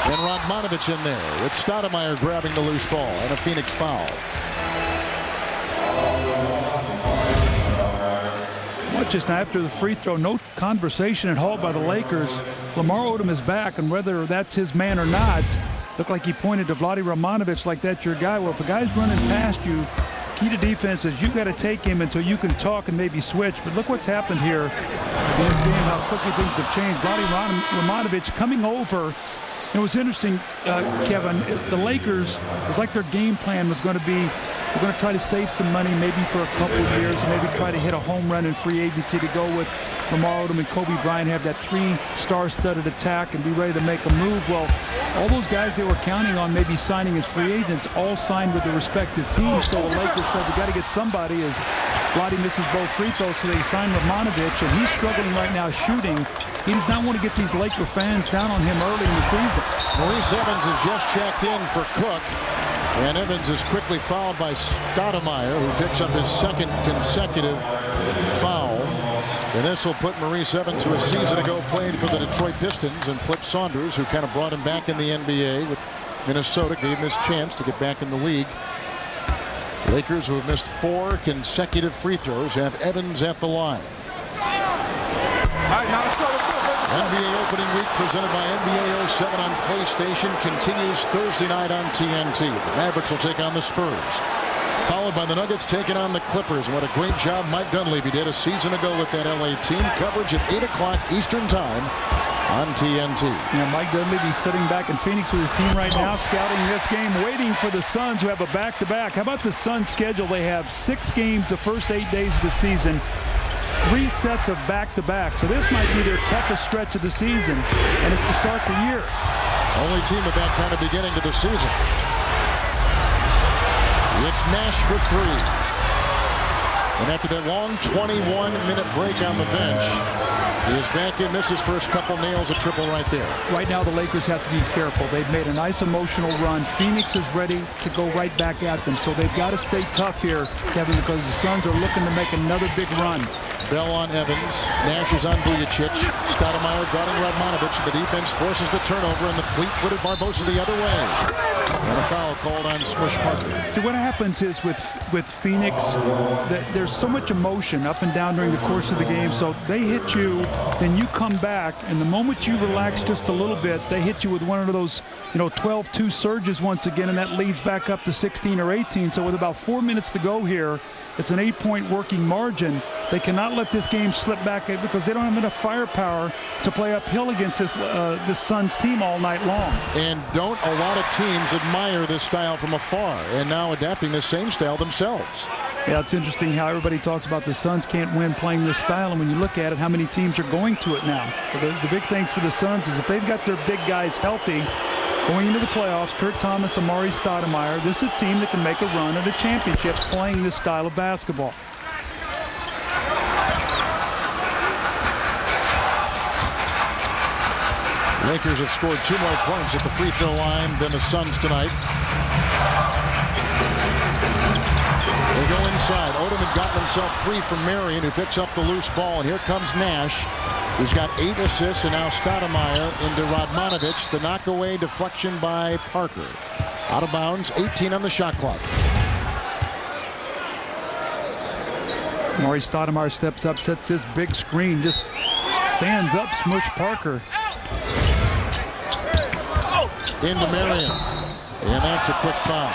And Radmanovich in there with Stoudemire grabbing the loose ball and a Phoenix foul. Watch this now after the free throw. No conversation at all by the Lakers. Lamar Odom is back, and whether that's his man or not, looked like he pointed to Vlade Romanovich like that's your guy. Well, if a guy's running past you, key to defense is you got to take him until you can talk and maybe switch. But look what's happened here in this game, how quickly things have changed. Vlade Romanovich coming over. It was interesting, Kevin. The Lakers, it was like their game plan was going to be, we're going to try to save some money maybe for a couple of years and maybe try to hit a home run in free agency to go with Lamar Odom and Kobe Bryant, have that 3-star-studded attack and be ready to make a move. Well, all those guys they were counting on maybe signing as free agents all signed with their respective teams. So the Lakers said, we got to get somebody, as Vlade misses both free throws, so they signed Romanovich, and he's struggling right now shooting. He does not want to get these Laker fans down on him early in the season. Maurice Evans has just checked in for Cook. And Evans is quickly fouled by Stoudemire, who picks up his 2nd consecutive foul. And this will put Maurice Evans, who a season ago played for the Detroit Pistons, and Flip Saunders, who kind of brought him back in the NBA with Minnesota, gave him his chance to get back in the league. Lakers, who have missed 4 consecutive free throws, have Evans at the line. NBA opening week presented by NBA 07 on PlayStation continues Thursday night on TNT. The Mavericks will take on the Spurs, followed by the Nuggets taking on the Clippers. What a great job Mike Dunleavy did a season ago with that LA team. Coverage at 8 o'clock Eastern Time on TNT. Yeah, Mike Dudley be sitting back in Phoenix with his team right now, scouting this game, waiting for the Suns who have a back-to-back. How about the Suns schedule? They have 6 games the first 8 days of the season, 3 sets of back-to-back. So this might be their toughest stretch of the season, and it's to start the year. Only team with that kind of beginning to the season. It's Nash for 3. And after that long 21-minute break on the bench, he is back in, misses first couple, nails a triple right there. Right now the Lakers have to be careful. They've made a nice emotional run. Phoenix is ready to go right back at them. So they've got to stay tough here, Kevin, because the Suns are looking to make another big run. Bell on Evans. Nash is on Vujacic. Stoudemire guarding Radmanovic. The defense forces the turnover, and the fleet-footed Barbosa the other way. And a foul called on Smush Parker. See, what happens is with Phoenix, that there's so much emotion up and down during the course of the game. So they hit you, then you come back, and the moment you relax just a little bit, they hit you with one of those, 12-2 surges once again, and that leads back up to 16 or 18. So with about 4 minutes to go here, it's an 8-point working margin. They cannot let this game slip back because they don't have enough firepower to play uphill against this Suns team all night long. And don't a lot of teams admire this style from afar, and now adapting this same style themselves. Yeah, it's interesting how everybody talks about the Suns can't win playing this style, and when you look at it, how many teams are going to it now. The big thing for the Suns is if they've got their big guys healthy, going into the playoffs, Kurt Thomas, Amari Stoudemire, this is a team that can make a run at a championship playing this style of basketball. Lakers have scored 2 more points at the free throw line than the Suns tonight. They go inside. Odom had gotten himself free from Marion, who picks up the loose ball, and here comes Nash, who's got 8 assists, and now Stoudemire into Radmanovic. The knockaway deflection by Parker. Out of bounds, 18 on the shot clock. Maurice Stoudemire steps up, sets this big screen, just stands up Smush Parker. Into Marion, and that's a quick foul.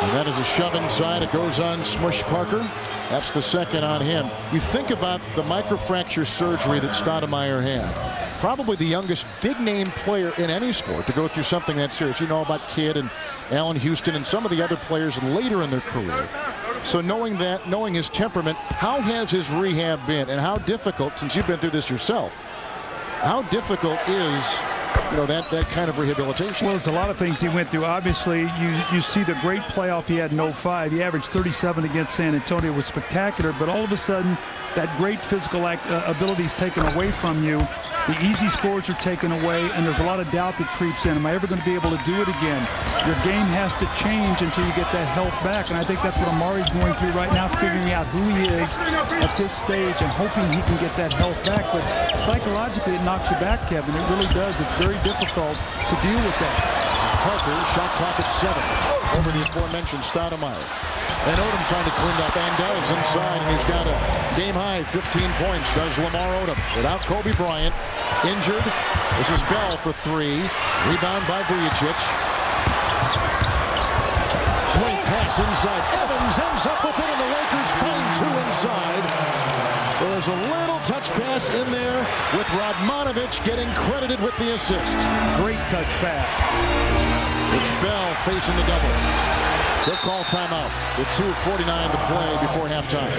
And that is a shove inside. It goes on Smush Parker. That's the second on him. You think about the microfracture surgery that Stoudemire had. Probably the youngest big-name player in any sport to go through something that serious. You know about Kidd and Allen Houston and some of the other players later in their career. So knowing that, knowing his temperament, how has his rehab been, and how difficult, since you've been through this yourself, how difficult is that kind of rehabilitation? Well, it's a lot of things he went through. Obviously, you see the great playoff he had in 05. He averaged 37 against San Antonio. It was spectacular, but all of a sudden, that great physical ability is taken away from you. The easy scores are taken away, and there's a lot of doubt that creeps in. Am I ever going to be able to do it again? Your game has to change until you get that health back, and I think that's what Amari's going through right now, figuring out who he is at this stage and hoping he can get that health back. But psychologically, it knocks you back, Kevin. It really does. It's very difficult to deal with that. Parker, shot clock at 7 over the aforementioned Stoudemire. And Odom trying to clean up, and does inside, and he's got a game-high 15 points, does Lamar Odom. Without Kobe Bryant, injured. This is Bell for 3. Rebound by Vujacic. Great pass inside. Evans ends up with it, and the Lakers find 2 inside. There's a little touch pass in there with Radmanovic getting credited with the assist. Great touch pass. It's Bell facing the double. They'll call timeout with 2:49 to play before halftime.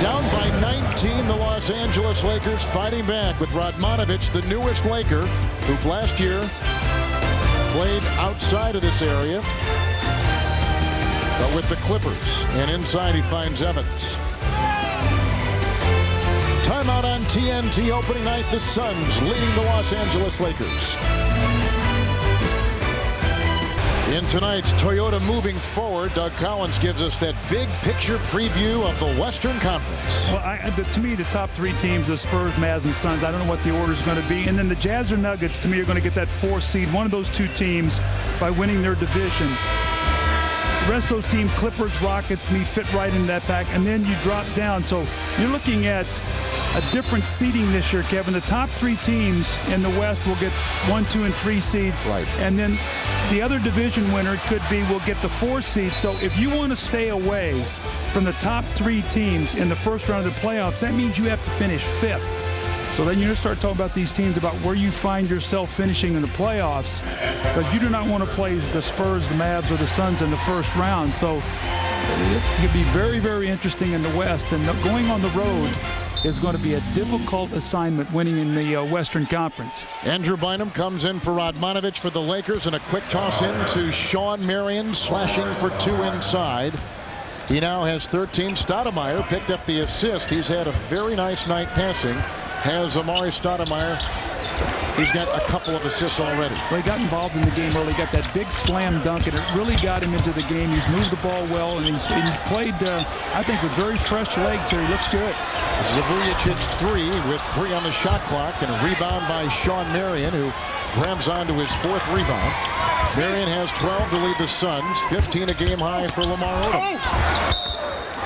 Down by 19, the Los Angeles Lakers fighting back with Radmanovic, the newest Laker, who last year played outside of this area, but with the Clippers. And inside he finds Evans. Timeout on TNT opening night. The Suns leading the Los Angeles Lakers. In tonight's Toyota Moving Forward, Doug Collins gives us that big picture preview of the Western Conference. Well, to me, the top 3 teams, the Spurs, Mavs, and Suns, I don't know what the order is going to be. And then the Jazz or Nuggets, to me, are going to get that 4th seed, one of those 2 teams, by winning their division. The rest of those teams, Clippers, Rockets, to me, fit right in that pack. And then you drop down. So you're looking at a different seeding this year, Kevin. The top 3 teams in the West will get 1, 2, and 3 seeds. Right. And then The other division winner could be, will get the 4 seed. So if you want to stay away from the top 3 teams in the first round of the playoffs, that means you have to finish 5th. So then you're going to start talking about these teams, about where you find yourself finishing in the playoffs, because you do not want to play the Spurs, the Mavs, or the Suns in the first round. So it could be very, very interesting in the West. And going on the road is going to be a difficult assignment, winning in the Western Conference. Andrew Bynum comes in for Radmanovich for the Lakers, and a quick toss in to Sean Marion, slashing for 2 inside. He now has 13. Stoudemire picked up the assist. He's had a very nice night passing. Has Amari Stoudemire. He's got a couple of assists already. Well, he got involved in the game early. Got that big slam dunk, and it really got him into the game. He's moved the ball well, and he's played, I think, with very fresh legs here. He looks good. This is a Vujacic 3 with 3 on the shot clock, and a rebound by Sean Marion, who grabs onto his 4th rebound. Marion has 12 to lead the Suns, 15 a game high for Lamar Odom.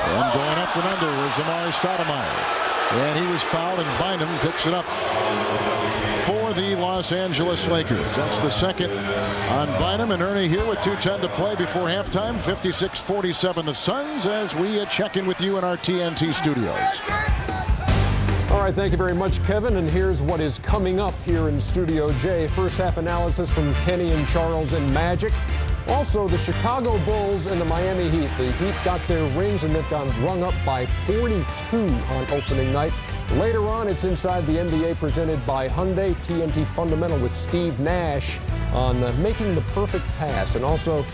And going up and under was Amari Stoudemire. And he was fouled, and Bynum picks it up for the Los Angeles Lakers. That's the second on Bynum, and Ernie here with 2:10 to play before halftime. 56-47 the Suns, as we check in with you in our TNT studios. All right, thank you very much, Kevin. And here's what is coming up here in Studio J. First half analysis from Kenny and Charles and Magic. Also, the Chicago Bulls and the Miami Heat. The Heat got their rings, and they've gone rung up by 42 on opening night. Later on, it's Inside the NBA, presented by Hyundai. TNT Fundamental with Steve Nash on making the perfect pass. And also,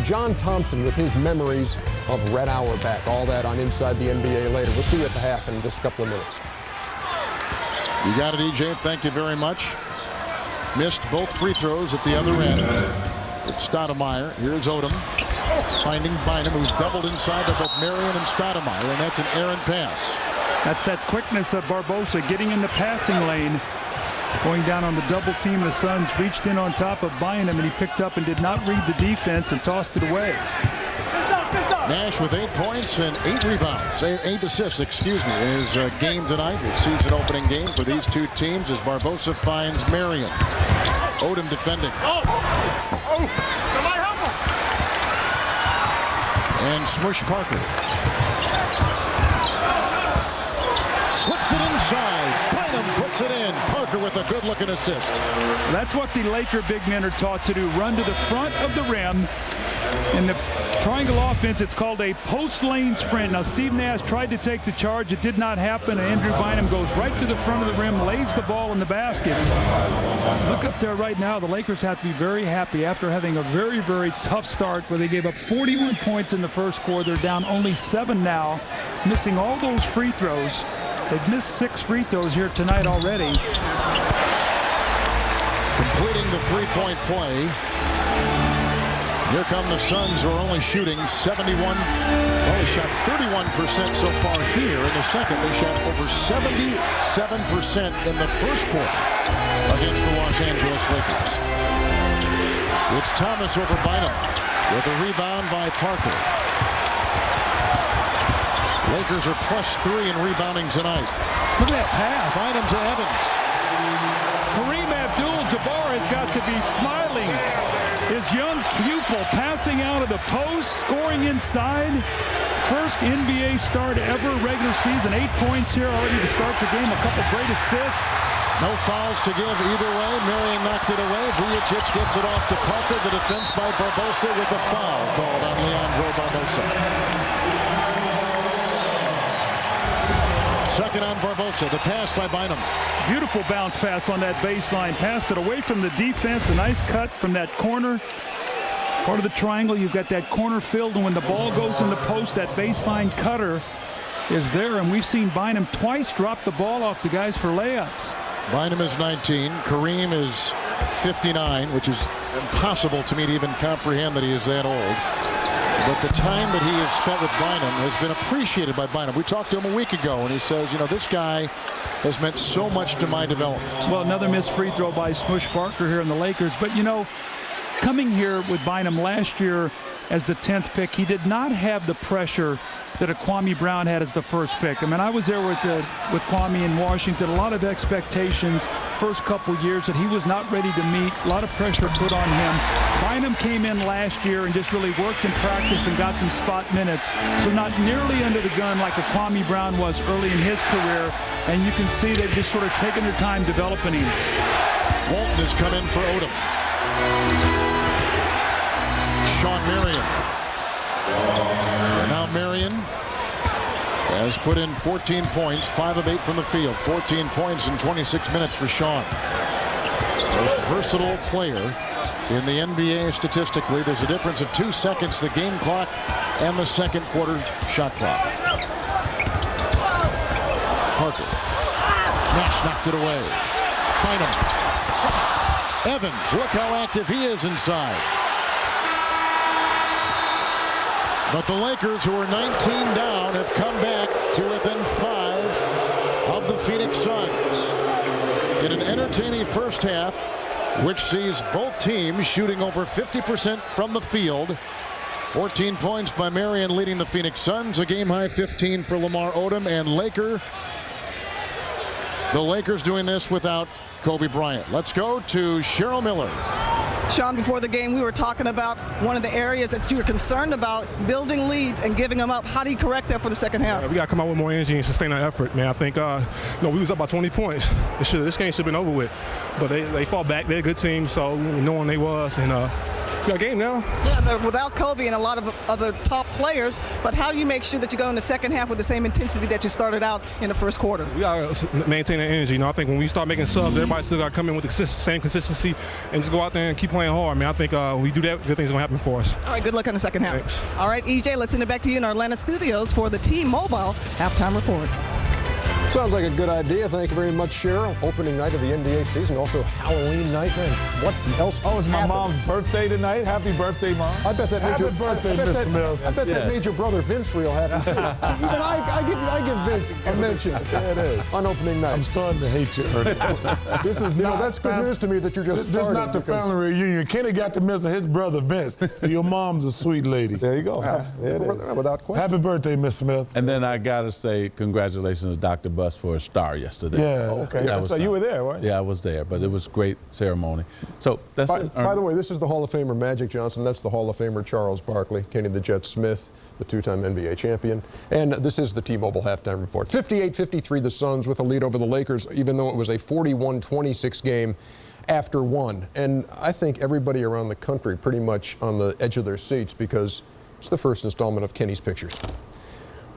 John Thompson with his memories of Red Auerbach. All that on Inside the NBA later. We'll see you at the half in just a couple of minutes. You got it, EJ. Thank you very much. Missed both free throws at the other end. It's Stoudemire. Here's Odom finding Bynum, who's doubled inside to both Marion and Stoudemire, and that's an errant pass. That's that quickness of Barbosa getting in the passing lane. Going down on the double team, the Suns reached in on top of Bynum, and he picked up and did not read the defense and tossed it away. Nash with 8 points and 8 rebounds, 8 assists, excuse me, in his game tonight. It's season opening game for these two teams as Barbosa finds Marion. Odom defending. Somebody help him. And Smush Parker. Slips it inside. Bynum puts it in. Parker with a good-looking assist. That's what the Laker big men are taught to do. Run to the front of the rim. In the triangle offense, it's called a post lane sprint. Now, Steve Nash tried to take the charge. It did not happen. Andrew Bynum goes right to the front of the rim, lays the ball in the basket. Look up there right now. The Lakers have to be very happy after having a very, very tough start where they gave up 41 points in the first quarter. They're down only 7 now, missing all those free throws. They've missed 6 free throws here tonight already. Completing the three-point play. Here come the Suns, who are only shooting 71. Well, they shot 31% so far here in the second. They shot over 77% in the first quarter against the Los Angeles Lakers. It's Thomas over Bynum with a rebound by Parker. Lakers are +3 in rebounding tonight. Look at that pass. Bynum to Evans. Kareem Abdul-Jabbar has got to be smiling. His young pupil passing out of the post, scoring inside. First NBA start ever, regular season. 8 points here already to start the game. A couple great assists. No fouls to give either way. Marion knocked it away. Vujacic gets it off to Parker. The defense by Barbosa with a foul called on Leandro Barbosa. Second on Barbosa. The pass by Bynum. Beautiful bounce pass on that baseline. Passed it away from the defense. A nice cut from that corner. Part of the triangle, you've got that corner filled, and when the ball goes in the post, that baseline cutter is there. And we've seen Bynum twice drop the ball off the guys for layups. Bynum is 19. Kareem is 59, which is impossible to me to even comprehend that he is that old. But the time that he has spent with Bynum has been appreciated by Bynum. We talked to him a week ago, and he says, you know, this guy has meant so much to my development. Well, another missed free throw by Smush Parker here in the Lakers. But, you know, coming here with Bynum last year as the 10th pick, he did not have the pressure that a Kwame Brown had as the first pick. I mean, I was there with Kwame in Washington. A lot of expectations first couple years that he was not ready to meet. A lot of pressure put on him. Bynum came in last year and just really worked in practice and got some spot minutes. So not nearly under the gun like a Kwame Brown was early in his career. And you can see they've just sort of taken their time developing him. Walton has come in for Odom. Sean Marion. And now Marion has put in 14 points, 5 of 8 from the field. 14 points in 26 minutes for Sean. Most versatile player in the NBA statistically. There's a difference of 2 seconds, the game clock and the second quarter shot clock. Parker. Nash knocked it away. Bynum. Evans, look how active he is inside. But the Lakers, who are 19 down, have come back to within 5 of the Phoenix Suns in an entertaining first half, which sees both teams shooting over 50% from the field. 14 points by Marion leading the Phoenix Suns, a game-high 15 for Lamar Odom, and the Lakers doing this without Kobe Bryant. Let's go to Cheryl Miller. Sean, before the game, we were talking about one of the areas that you were concerned about, building leads and giving them up. How do you correct that for the second half? We got to come out with more energy and sustain our effort, man. I think, we was up by 20 points. This game should have been over with. But they fought back. They're a good team, so knowing they was, and we got a game now. Yeah, they're without Kobe and a lot of other top players, but how do you make sure that you go in the second half with the same intensity that you started out in the first quarter? We got to maintain that energy. I think when we start making subs, everybody still got to come in with the same consistency and just go out there and keep playing hard, man. I think we do that, good things are going to happen for us. All right, good luck in the second half. Thanks. All right, EJ, let's send it back to you in our Atlanta studios for the T-Mobile halftime report. Sounds like a good idea. Thank you very much, Cheryl. Opening night of the NBA season, also Halloween night. Man, what else? Oh, it's my happened? mom's birthday tonight. Happy birthday, Mom. I bet that made Miss Smith. I bet that made your brother Vince real happy too. Even I give Vince a mention. Yeah, it is. On opening night. I'm starting to hate you, Ernie. This is not. That's good news to me that you're just This is starting. not the family reunion. Kenny got to miss his brother Vince. Your mom's a sweet lady. There you go. Without question. Happy birthday, Miss Smith. And then I gotta say congratulations to Dr. Buss for a star yesterday. Yeah. Okay. So you were there, right? Yeah, I was there, but it was a great ceremony. So that's it. By the way, this is the Hall of Famer Magic Johnson. That's the Hall of Famer Charles Barkley. Kenny the Jet Smith, the two-time NBA champion. And this is the T-Mobile halftime report. 58-53 the Suns with a lead over the Lakers, even though it was a 41-26 game after one. And I think everybody around the country pretty much on the edge of their seats because it's the first installment of Kenny's Pictures.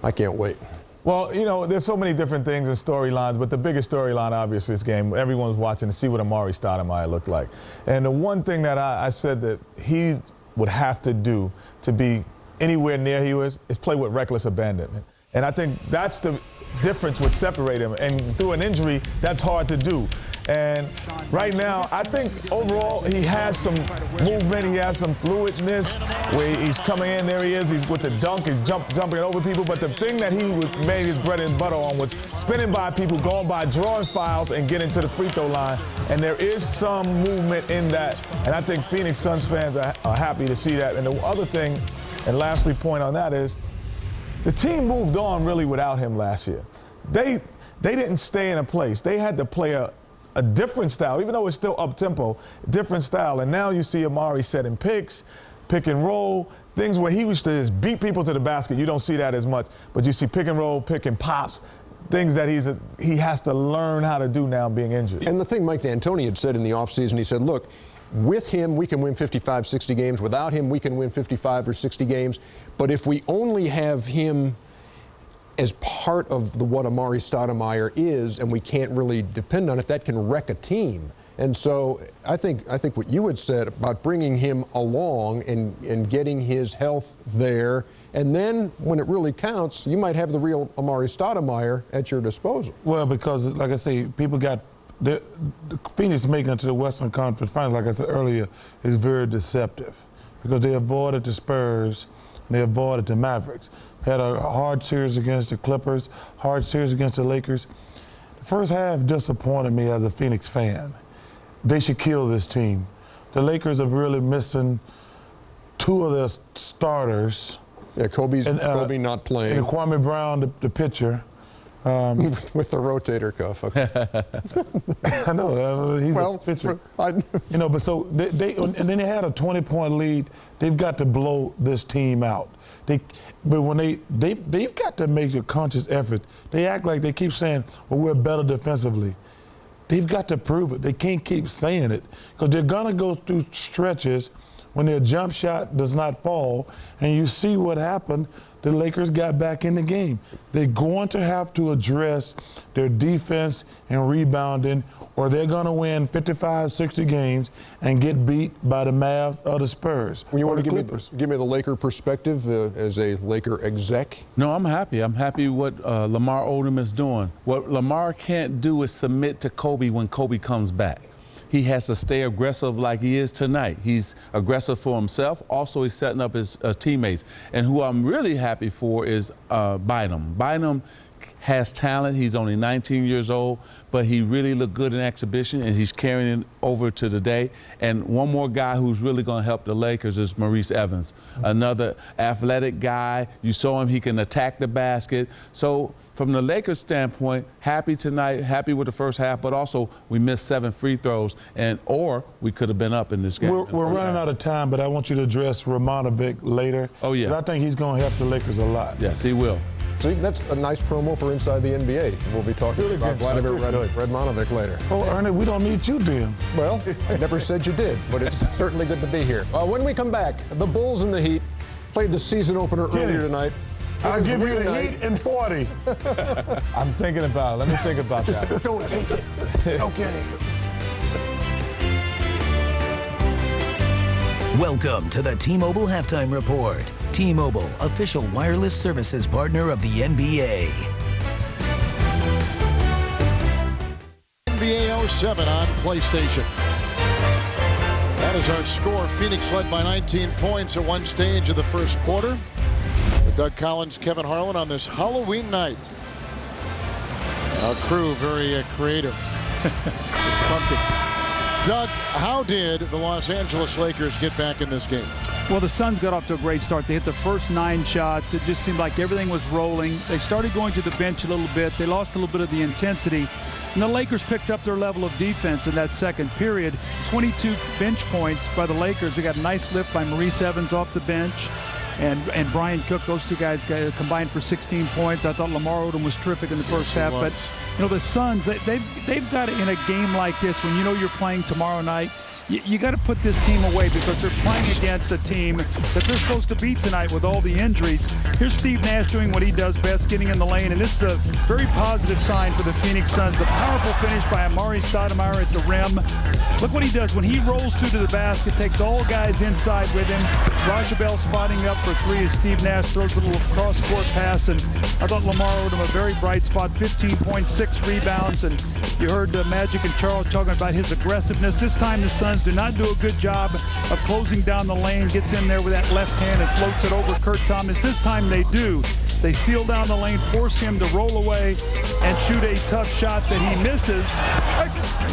I can't wait. Well, there's so many different things and storylines, but the biggest storyline, obviously, this game, everyone's watching to see what Amari Stoudemire looked like. And the one thing that I said that he would have to do to be anywhere near he was is play with reckless abandonment. And I think that's the difference would separate him. And through an injury, that's hard to do. And right now, I think overall he has some movement, he has some fluidness where he's coming in, there he is, he's with the dunk, he's jumping over people. But the thing that he made his bread and butter on was spinning by people, going by, drawing fouls, and getting to the free throw line. And there is some movement in that. And I think Phoenix Suns fans are happy to see that. And the other thing, and lastly point on that is, the team moved on really without him last year. They didn't stay in a place. They had to play a different style, even though it's still up-tempo, different style. And now you see Amari setting picks, pick and roll, things where he used to just beat people to the basket. You don't see that as much. But you see pick and roll, pick and pops, things that he has to learn how to do now being injured. And the thing Mike D'Antoni had said in the offseason, he said, look, with him, we can win 55, 60 games. Without him, we can win 55 or 60 games. But if we only have him as part of what Amari Stoudemire is, and we can't really depend on it, that can wreck a team. And so I think what you had said about bringing him along and getting his health there, and then when it really counts, you might have the real Amari Stoudemire at your disposal. Well, because, like I say, people got the Phoenix making it to the Western Conference Finals, like I said earlier, is very deceptive because they avoided the Spurs and they avoided the Mavericks. Had a hard series against the Clippers, hard series against the Lakers. The first half disappointed me as a Phoenix fan. They should kill this team. the Lakers are really missing two of their starters. Yeah, Kobe not playing. And Kwame Brown, the pitcher. With the rotator cuff. Okay. I know. He's a pitcher. You know, but so they and then they had a 20-point lead. They've got to blow this team out. But when they've got to make a conscious effort. They act like they keep saying, well, we're better defensively. They've got to prove it. They can't keep saying it because they're going to go through stretches when their jump shot does not fall, and you see what happened. The Lakers got back in the game. They're going to have to address their defense and rebounding, or they're going to win 55, 60 games and get beat by the Mavs or the Spurs. When you want to give me the Laker perspective as a Laker exec? No, I'm happy. I'm happy what Lamar Odom is doing. What Lamar can't do is submit to Kobe when Kobe comes back. He has to stay aggressive like he is tonight. He's aggressive for himself. Also, he's setting up his teammates. And who I'm really happy for is Bynum. Bynum has talent. He's only 19 years old, but he really looked good in exhibition, and he's carrying it over to today. And one more guy who's really going to help the Lakers is Maurice Evans, another athletic guy. You saw him. He can attack the basket. So from the Lakers standpoint, happy tonight, happy with the first half, but also we missed 7 free throws, or we could have been up in this game. We're running out of time, but I want you to address Romanovic later. Oh, yeah. I think he's going to help the Lakers a lot. Yes, he will. See, that's a nice promo for Inside the NBA. We'll be talking about Vladimir Radmanovic later. Oh, Ernie, we don't need you, then. Well, I never said you did, but it's certainly good to be here. When we come back, the Bulls and the Heat played the season opener earlier tonight. I'll give you the Heat in 40. I'm thinking about it. Let me think about that. Don't take it. Okay. Welcome to the T-Mobile Halftime Report. T-Mobile, official wireless services partner of the NBA. NBA 07 on PlayStation. That is our score. Phoenix led by 19 points at one stage of the first quarter. With Doug Collins, Kevin Harlan on this Halloween night. Our crew very creative. Pumpkin. Doug, how did the Los Angeles Lakers get back in this game? Well, the Suns got off to a great start. They hit the first 9 shots. It just seemed like everything was rolling. They started going to the bench a little bit. They lost a little bit of the intensity. And the Lakers picked up their level of defense in that second period. 22 bench points by the Lakers. They got a nice lift by Maurice Evans off the bench. And Brian Cook, those two guys combined for 16 points. I thought Lamar Odom was terrific in the first half. But, you know, the Suns, they've got it in a game like this when you know you're playing tomorrow night. You got to put this team away because they're playing against a team that they're supposed to beat tonight with all the injuries. Here's Steve Nash doing what he does best, getting in the lane, and this is a very positive sign for the Phoenix Suns. The powerful finish by Amari Stoudemire at the rim. Look what he does. When he rolls through to the basket, takes all guys inside with him. Raja Bell spotting up for 3 as Steve Nash throws a little cross-court pass, and I thought Lamar Odom a very bright spot, 15.6 rebounds, and you heard Magic and Charles talking about his aggressiveness. This time the Suns do not do a good job of closing down the lane, gets in there with that left hand and floats it over Kurt Thomas. This time they do. They seal down the lane, force him to roll away and shoot a tough shot that he misses.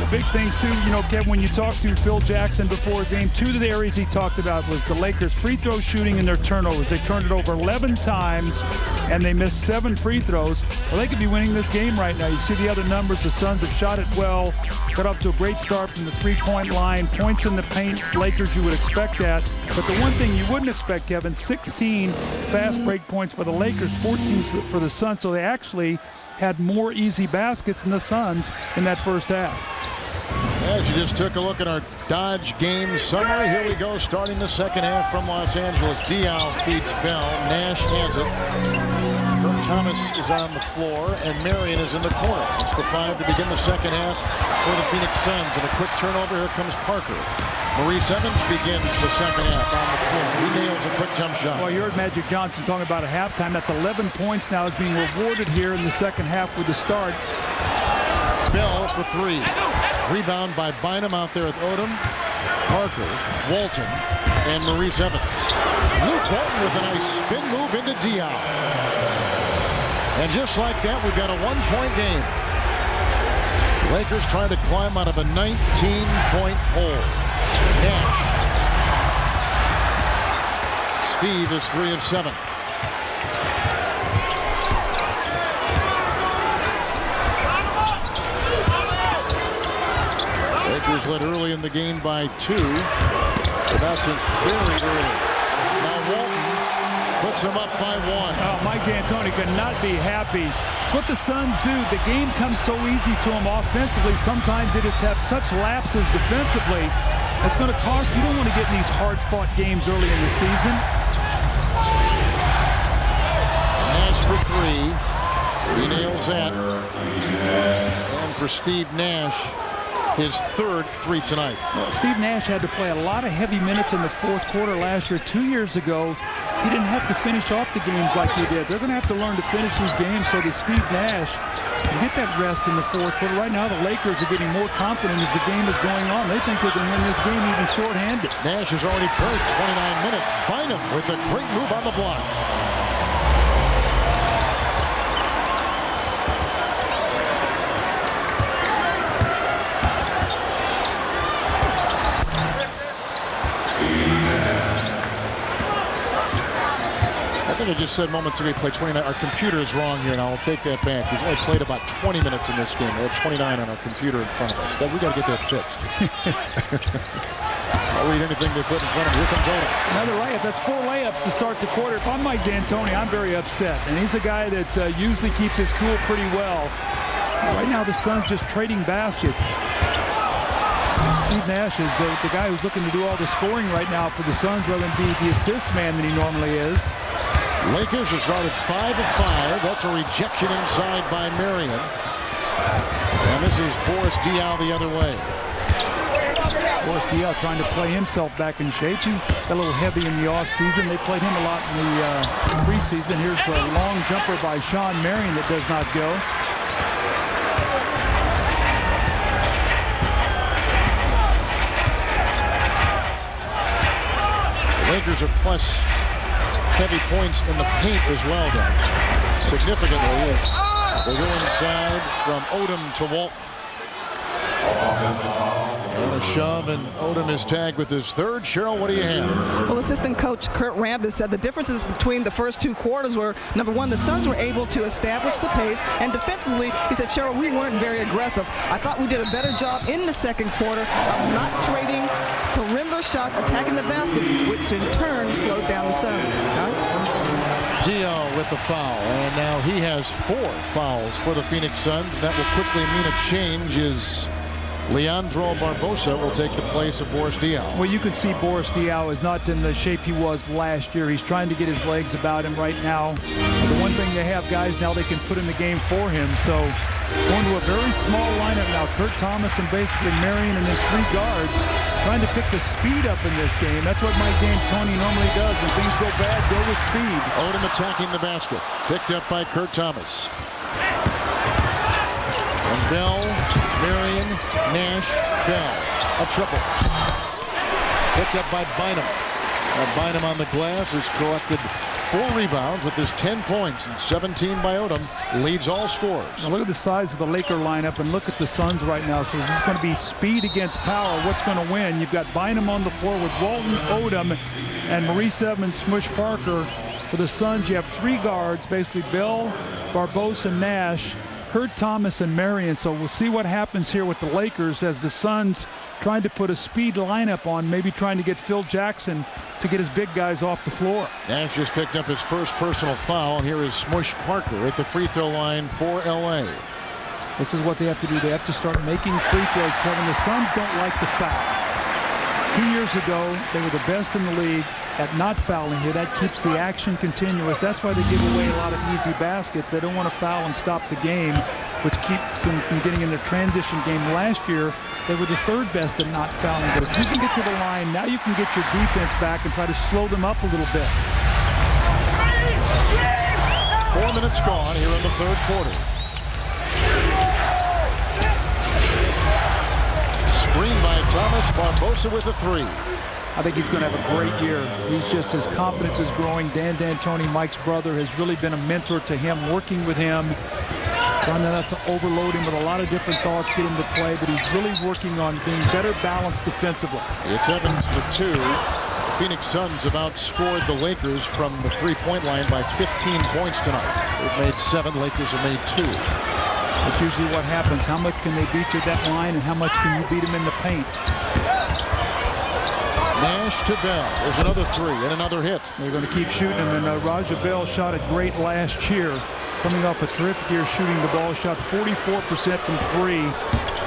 The big things, too, you know, Kevin, when you talked to Phil Jackson before the game, 2 of the areas he talked about was the Lakers' free throw shooting and their turnovers. They turned it over 11 times, and they missed 7 free throws. Well, they could be winning this game right now. You see the other numbers. The Suns have shot it well, got off to a great start from the three-point line. Points in the paint, Lakers, you would expect that. But the one thing you wouldn't expect, Kevin, 16 fast break points for the Lakers, 14 for the Suns. So they actually had more easy baskets than the Suns in that first half. As you just took a look at our Dodge game summary, here we go, starting the second half from Los Angeles. Diaw feeds Bell. Nash has it. Kurt Thomas is on the floor, and Marion is in the corner. It's the 5 to begin the second half for the Phoenix Suns. And a quick turnover, here comes Parker. Maurice Evans begins the second half on the floor. He nails a quick jump shot. Well, you heard Magic Johnson talking about at halftime. That's 11 points now is being rewarded here in the second half with the start. Bell for 3. Rebound by Bynum out there with Odom, Parker, Walton, and Maurice Evans. Luke Walton with a nice spin move into Diaw. And just like that, we've got a 1-point game. Lakers trying to climb out of a 19-point hole. Nash. Steve is 3 of 7. Lakers led early in the game by 2. But that's since very early. Now Walton puts him up by 1. Oh, Mike D'Antoni could not be happy. It's what the Suns do. The game comes so easy to them offensively. Sometimes they just have such lapses defensively. It's going to cost. You don't want to get in these hard-fought games early in the season. Nash for 3. He nails that. And for Steve Nash, his third 3 tonight. Well, Steve Nash had to play a lot of heavy minutes in the fourth quarter last year. 2 years ago, he didn't have to finish off the games like he did. They're going to have to learn to finish these games so that Steve Nash can get that rest in the fourth quarter. Right now, the Lakers are getting more confident as the game is going on. They think they can win this game even shorthanded. Nash has already played 29 minutes. Bynum with a great move on the block. I think I just said moments ago he played 29. Our computer is wrong here, and I'll take that back. He's only played about 20 minutes in this game. We had 29 on our computer in front of us. But we got to get that fixed. I'll read anything they put in front of me. Here comes Odom. Another layup. That's 4 layups to start the quarter. If I'm Mike D'Antoni, I'm very upset. And he's a guy that usually keeps his cool pretty well. Right now, the Suns just trading baskets. Steve Nash is the guy who's looking to do all the scoring right now for the Suns rather than be the assist man that he normally is. Lakers have started 5 of 5. That's a rejection inside by Marion. And this is Boris Diaw the other way. Boris Diaw trying to play himself back in shape. He got a little heavy in the offseason. They played him a lot in the preseason. Here's a long jumper by Shawn Marion that does not go. The Lakers are plus heavy points in the paint as well, then. Significantly, as they go inside from Odom to Walton. And a shove, and Odom is tagged with his third. Cheryl, what do you have? Well, assistant coach Kurt Rambis said the differences between the first 2 quarters were, number one, the Suns were able to establish the pace, and defensively, he said, Cheryl, we weren't very aggressive. I thought we did a better job in the second quarter of not trading perimeter shots, attacking the baskets, which in turn slowed down the Suns. Guys? Diaw with the foul, and now he has 4 fouls for the Phoenix Suns. That will quickly mean a change as Leandro Barbosa will take the place of Boris Diaw. Well, you can see Boris Diaw is not in the shape he was last year. He's trying to get his legs about him right now. The one thing they have, guys, now they can put in the game for him. So going to a very small lineup now. Kurt Thomas and basically Marion and then 3 guards trying to pick the speed up in this game. That's what Mike D'Antoni normally does. When things go bad, go with speed. Odom attacking the basket. Picked up by Kurt Thomas. And Bell, Marion, Nash, Bell. A triple. Picked up by Bynum. Bynum on the glass has collected 4 rebounds with his 10 points and 17 by Odom. Leads all scores. Now look at the size of the Laker lineup and look at the Suns right now. So this is going to be speed against power. What's going to win? You've got Bynum on the floor with Walton, Odom, and Maurice Evans, Smush Parker. For the Suns, you have 3 guards, basically Bell, Barbosa, Nash, Kurt Thomas, and Marion. So we'll see what happens here with the Lakers as the Suns trying to put a speed lineup on, maybe trying to get Phil Jackson to get his big guys off the floor. Nash just picked up his first personal foul, and here is Smush Parker at the free throw line for LA. This is what they have to do. They have to start making free throws, Kevin. The Suns don't like to foul. 2 years ago, they were the best in the league at not fouling here. That keeps the action continuous. That's why they give away a lot of easy baskets. They don't want to foul and stop the game, which keeps them from getting in their transition game. Last year, they were the 3rd best at not fouling. But if you can get to the line, now you can get your defense back and try to slow them up a little bit. 4 minutes gone here in the 3rd quarter. Screen by Thomas. Barbosa with a 3. I think he's going to have a great year. He's just, his confidence is growing. Dan D'Antoni, Mike's brother, has really been a mentor to him, working with him. trying not to overload him with a lot of different thoughts, get him to play, but he's really working on being better balanced defensively. It's Evans for 2. The Phoenix Suns have outscored the Lakers from the three-point line by 15 points tonight. They've made 7. Lakers have made 2. That's usually what happens. How much can they beat you at that line, and how much can you beat them in the paint? Nash to Bell. There's another 3 and another hit. They're going to keep shooting him, and Raja Bell shot it great last year. Coming off a terrific year shooting the ball, shot 44% from 3,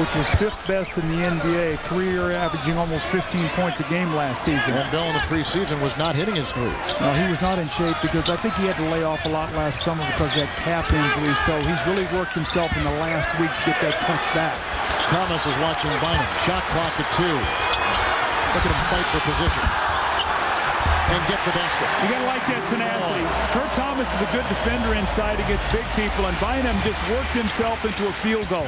which was 5th best in the NBA. Career averaging almost 15 points a game last season. And Bell in the preseason was not hitting his threes. No, he was not in shape because I think he had to lay off a lot last summer because of that calf injury. So he's really worked himself in the last week to get that touch back. Thomas is watching Bynum. Shot clock at 2. Look at him fight for position. And get the basket. You gotta like that tenacity. Kurt Thomas is a good defender inside against big people, and Bynum just worked himself into a field goal.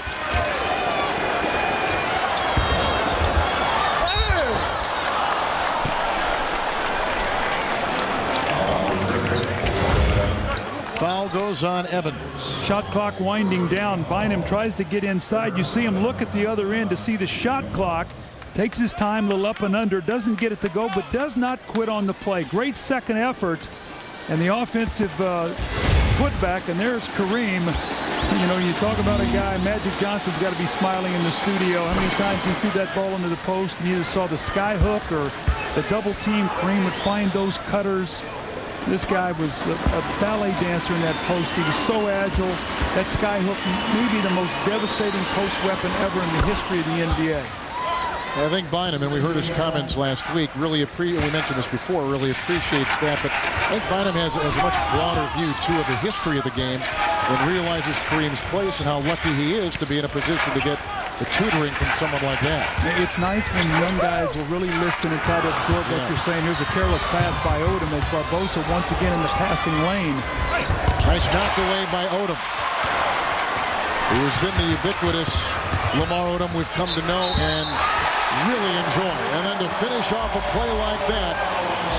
Foul goes on Evans. Shot clock winding down. Bynum tries to get inside. You see him look at the other end to see the shot clock. Takes his time, a little up and under, doesn't get it to go, but does not quit on the play. Great second effort, and the offensive putback, and there's Kareem. You know, you talk about a guy, Magic Johnson's got to be smiling in the studio. How many times he threw that ball into the post and either saw the sky hook or the double team. Kareem would find those cutters. This guy was a ballet dancer in that post. He was so agile. That sky hook may be the most devastating post weapon ever in the history of the NBA. I think Bynum, and we heard his comments last week, we mentioned this before, really appreciates that. But I think Bynum has a much broader view, too, of the history of the game and realizes Kareem's place and how lucky he is to be in a position to get the tutoring from someone like that. It's nice when young guys will really listen and try to absorb what you're saying. Here's a careless pass by Odom as Barbosa once again in the passing lane. Nice knock away by Odom, who has been the ubiquitous Lamar Odom we've come to know and really enjoy. And then to finish off a play like that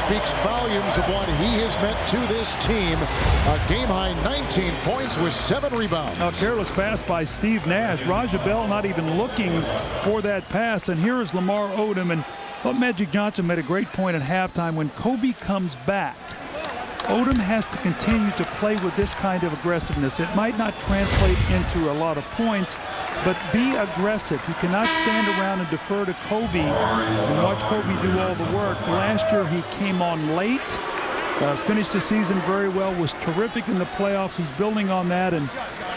speaks volumes of what he has meant to this team. A game-high 19 points with 7 rebounds. A careless pass by Steve Nash. Raja Bell not even looking for that pass. And here is Lamar Odom. And I thought Magic Johnson made a great point at halftime. When Kobe comes back, Odom has to continue to play with this kind of aggressiveness. It might not translate into a lot of points, but be aggressive. You cannot stand around and defer to Kobe and watch Kobe do all the work. Last year he came on late, finished the season very well, was terrific in the playoffs. He's building on that. And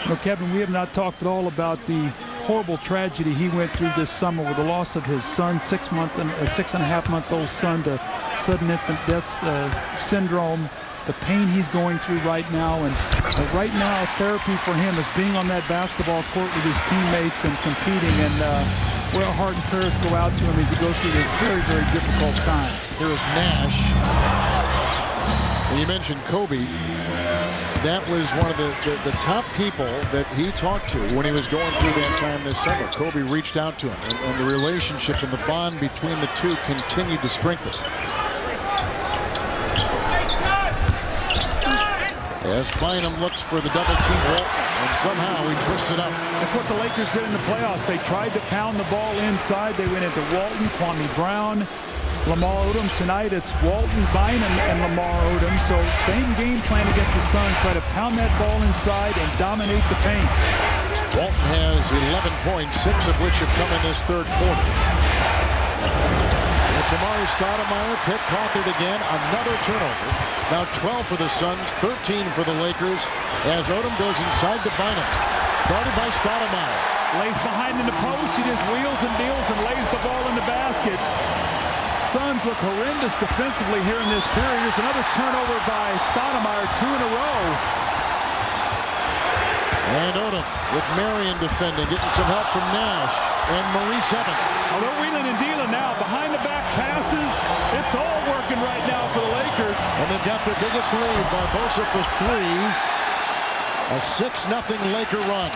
you know, Kevin, we have not talked at all about the horrible tragedy he went through this summer with the loss of his son, 6.5-month-old son, to sudden infant death syndrome. The pain he's going through right now, and right now therapy for him is being on that basketball court with his teammates and competing, and well, our heart and prayers go out to him as he goes through this very, very difficult time. Here is Nash. When you mentioned Kobe, that was one of the top people that he talked to when he was going through that time this summer. Kobe reached out to him, and the relationship and the bond between the two continued to strengthen. As Bynum looks for the double team Walton, and somehow he twists it up. That's what the Lakers did in the playoffs. They tried to pound the ball inside. They went into Walton, Kwame Brown, Lamar Odom. Tonight it's Walton, Bynum, and Lamar Odom. So same game plan against the Suns. Try to pound that ball inside and dominate the paint. Walton has 11 points, 6 of which have come in this third quarter. It's Amari Stoudemire, pickpocketed again, another turnover. Now 12 for the Suns, 13 for the Lakers, as Odom goes inside to Bynum. Guarded by Stoudemire. Lays behind in the post, he just wheels and deals and lays the ball in the basket. Suns look horrendous defensively here in this period. Here's another turnover by Stoudemire, 2 in a row. And Odom with Marion defending, getting some help from Nash and Maurice Evans. Oh, they're wheeling and dealing now. Behind the back passes. It's all working right now for the Lakers. And they've got their biggest lead. Barbosa for 3. A 6-0 Laker run.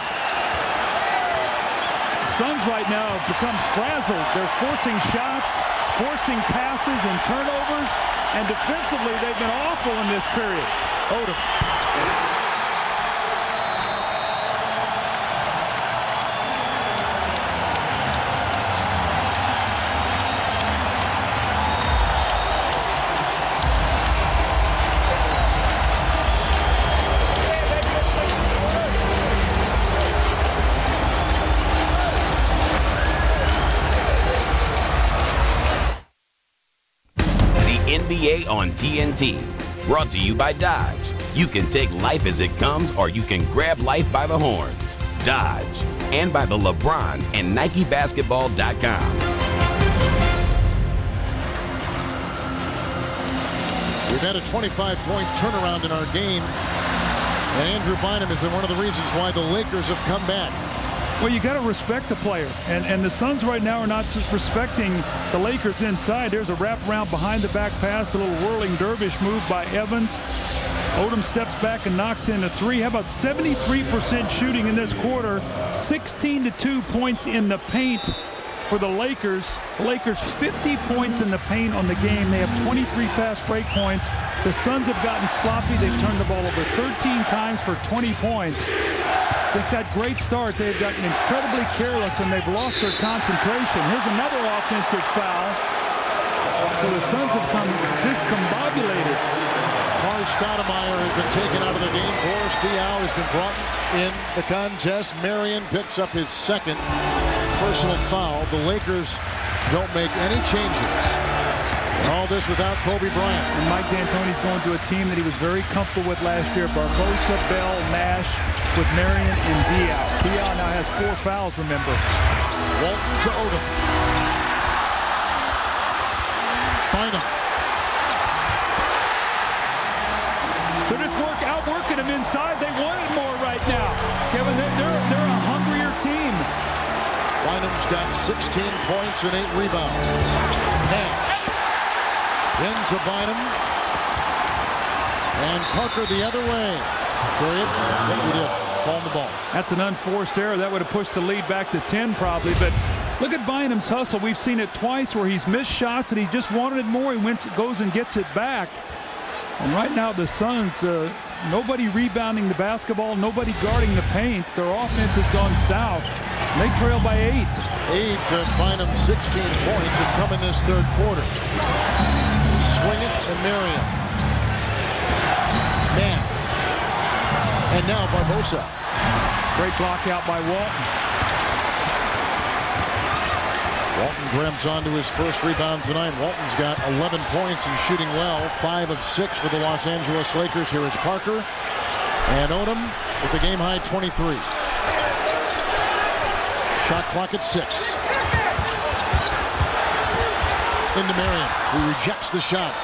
The Suns right now have become frazzled. They're forcing shots, forcing passes and turnovers. And defensively, they've been awful in this period. Odom. on TNT. Brought to you by Dodge. You can take life as it comes, or you can grab life by the horns. Dodge. And by the LeBrons and NikeBasketball.com. We've had a 25-point turnaround in our game, and Andrew Bynum has been one of the reasons why the Lakers have come back. Well, you got to respect the player, and the Suns right now are not respecting the Lakers inside. There's a wraparound behind the back pass, a little whirling dervish move by Evans. Odom steps back and knocks in a three. How about 73% shooting in this quarter? 16-2 points in the paint for the Lakers. The Lakers 50 points in the paint on the game. They have 23 fast break points. The Suns have gotten sloppy. They've turned the ball over 13 times for 20 points. Since that great start, they've gotten incredibly careless and they've lost their concentration. Here's another offensive foul. So the Suns have come discombobulated. Mark Stoudemire has been taken out of the game. Boris Diaw has been brought in the contest. Marion picks up his second personal foul. The Lakers don't make any changes. All this without Kobe Bryant. And Mike D'Antoni's going to a team that he was very comfortable with last year. Barbosa, Bell, Nash with Marion and Diaw. Diaw now has 4 fouls, remember. Walton to Odom. Bynum. They're just outworking him inside. They want it more right now. Kevin, they're a hungrier team. Bynum's got 16 points and 8 rebounds. Nash. Into Bynum. And Parker the other way. Period. What we did. Palm the ball. That's an unforced error. That would have pushed the lead back to 10 probably. But look at Bynum's hustle. We've seen it twice where he's missed shots and he just wanted it more. He goes and gets it back. And right now the Suns, nobody rebounding the basketball, nobody guarding the paint. Their offense has gone south. They trail by 8. 8 to Bynum, 16 points have come in this third quarter. Swing it and Marion. Man. And now Barbosa. Great block out by Walton. Walton grabs onto his first rebound tonight. Walton's got 11 points and shooting well. 5 of 6 for the Los Angeles Lakers. Here is Parker. And Odom with the game-high 23. Shot clock at 6. Into Marion, who rejects the shot.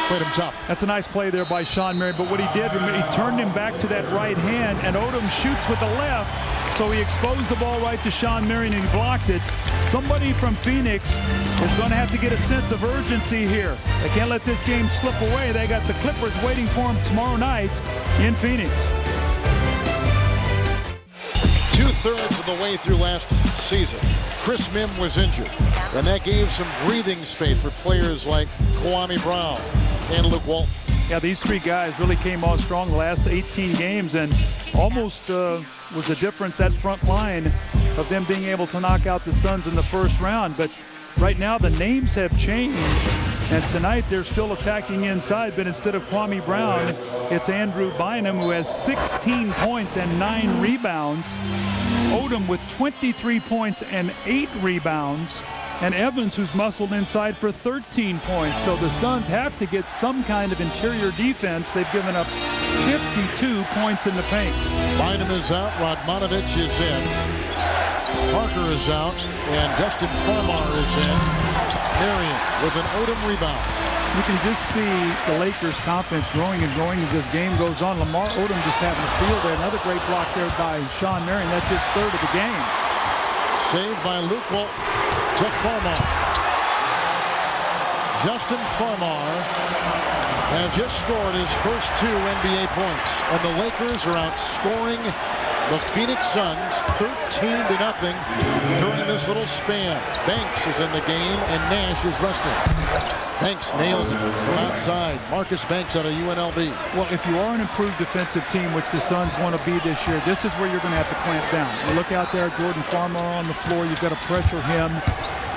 Played him tough. That's a nice play there by Shawn Marion, but what he did, he turned him back to that right hand, and Odom shoots with the left, so he exposed the ball right to Shawn Marion, and he blocked it. Somebody from Phoenix is going to have to get a sense of urgency here. They can't let this game slip away. They got the Clippers waiting for them tomorrow night in Phoenix. 2/3 of the way through last season, Chris Mihm was injured, and that gave some breathing space for players like Kwame Brown and Luke Walton. Yeah, these 3 guys really came on strong the last 18 games, and almost was the difference, that front line of them being able to knock out the Suns in the first round. But right now the names have changed, and tonight they're still attacking inside, but instead of Kwame Brown, it's Andrew Bynum, who has 16 points and 9 rebounds. Odom with 23 points and 8 rebounds. And Evans, who's muscled inside for 13 points. So the Suns have to get some kind of interior defense. They've given up 52 points in the paint. Bynum is out. Radmanovich is in. Parker is out. And Justin Farmar is in. Marion with an Odom rebound. You can just see the Lakers' confidence growing and growing as this game goes on. Lamar Odom just having a field there. Another great block there by Shawn Marion. That's his 3rd of the game. Saved by Luke Walton to Farmar. Justin Farmar has just scored his first 2 NBA points. And the Lakers are outscoring the Phoenix Suns 13-0 during this little span. Banks is in the game and Nash is resting. Banks nails it from outside. Marcus Banks out of UNLV. Well, if you are an improved defensive team, which the Suns want to be this year, this is where you're going to have to clamp down. You look out there, Jordan Farmar on the floor. You've got to pressure him,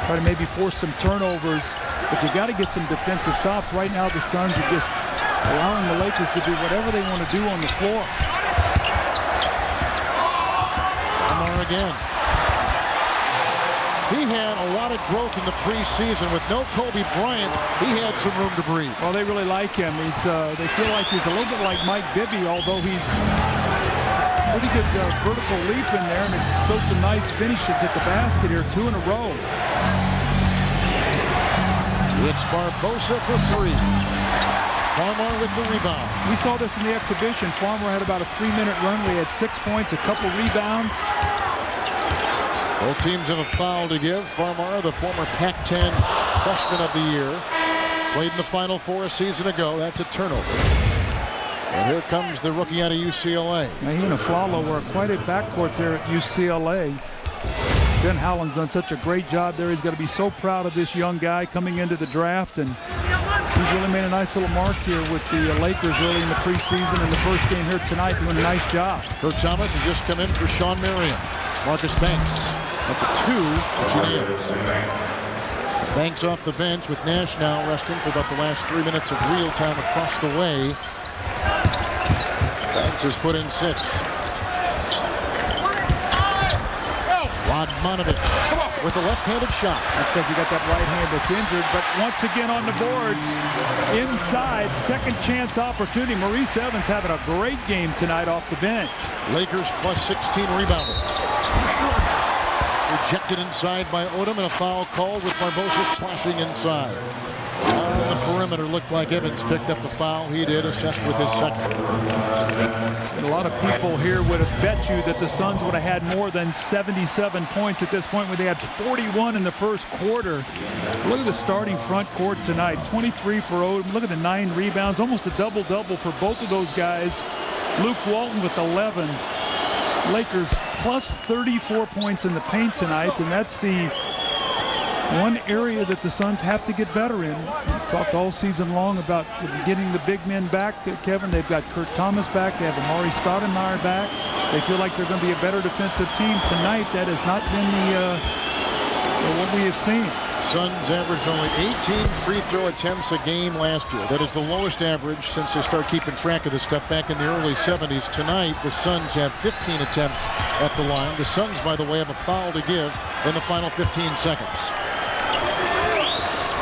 try to maybe force some turnovers, but you got to get some defensive stops. Right now, the Suns are just allowing the Lakers to do whatever they want to do on the floor. Farmar again. He had a lot of growth in the preseason. With no Kobe Bryant, he had some room to breathe. Well, they really like him. They feel like he's a little bit like Mike Bibby, although he's pretty good vertical leap in there, and has showed some nice finishes at the basket here, 2 in a row. It's Barbosa for 3. Farmar with the rebound. We saw this in the exhibition. Farmar had about a 3-minute run. We had 6 points, a couple rebounds. Both teams have a foul to give. Farmar, the former Pac-10 Freshman of the Year, played in the Final Four a season ago. That's a turnover. And here comes the rookie out of UCLA. Now, he and Aflalo were quite a backcourt there at UCLA. Ben Howland's done such a great job there. He's got to be so proud of this young guy coming into the draft, and he's really made a nice little mark here with the Lakers early in the preseason, and the first game here tonight, doing a nice job. Kurt Thomas has just come in for Sean Marion. Marcus Banks, that's a 2, which he nails. Banks off the bench with Nash now resting for about the last 3 minutes of real time across the way. Banks has put in 6. Radmanovic with a left-handed shot. That's because you got that right hand that's injured, but once again on the boards, inside, second chance opportunity. Maurice Evans having a great game tonight off the bench. Lakers plus 16 rebounding. Rejected inside by Odom, and a foul called with Barbosa slashing inside. On the perimeter, looked like Evans picked up the foul. He did, assessed with his second. And a lot of people here would have bet you that the Suns would have had more than 77 points at this point, when they had 41 in the first quarter. Look at the starting front court tonight. 23 for Odom. Look at the 9 rebounds. Almost a double-double for both of those guys. Luke Walton with 11. Lakers plus 34 points in the paint tonight, and that's the one area that the Suns have to get better in. We've talked all season long about getting the big men back, Kevin. They've got Kurt Thomas back. They have Amari Stoudemire back. They feel like they're going to be a better defensive team tonight. That has not been what we have seen. Suns averaged only 18 free throw attempts a game last year. That is the lowest average since they started keeping track of this stuff back in the early 70s. Tonight, the Suns have 15 attempts at the line. The Suns, by the way, have a foul to give in the final 15 seconds.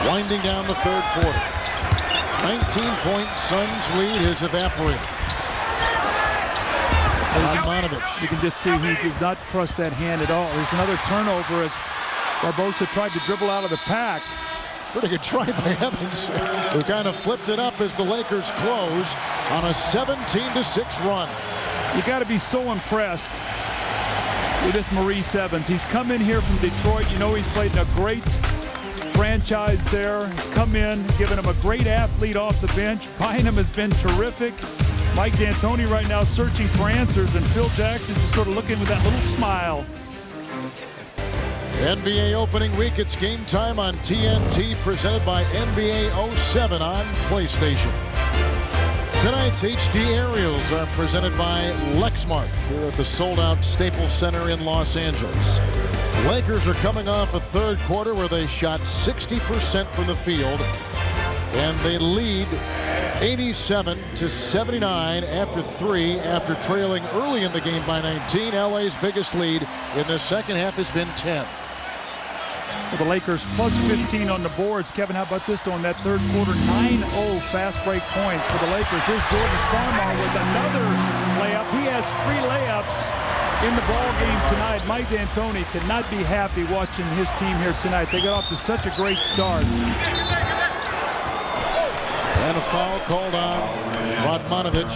Winding down the third quarter. 19-point Suns lead is evaporated. Radmanovic. You can just see he does not trust that hand at all. There's another turnover as Barbosa tried to dribble out of the pack. Pretty good try by Evans, who kind of flipped it up as the Lakers close on a 17-6 run. You got to be so impressed with this Maurice Evans. He's come in here from Detroit. You know, he's played in a great franchise there. He's come in, given him a great athlete off the bench. Bynum has been terrific. Mike D'Antoni right now searching for answers, and Phil Jackson just sort of looking with that little smile. NBA opening week, it's game time on TNT, presented by NBA 07 on PlayStation. Tonight's HD aerials are presented by Lexmark here at the sold-out Staples Center in Los Angeles. Lakers are coming off a third quarter where they shot 60% from the field, and they lead 87-79 after 3, after trailing early in the game by 19. LA's biggest lead in the second half has been 10. Well, the Lakers plus 15 on the boards. Kevin, how about this though in that third quarter? 9-0 fast break points for the Lakers. Here's Jordan Farmar with another layup. He has 3 layups in the ball game tonight. Mike D'Antoni could not be happy watching his team here tonight. They got off to such a great start. And a foul called on Radmanovic.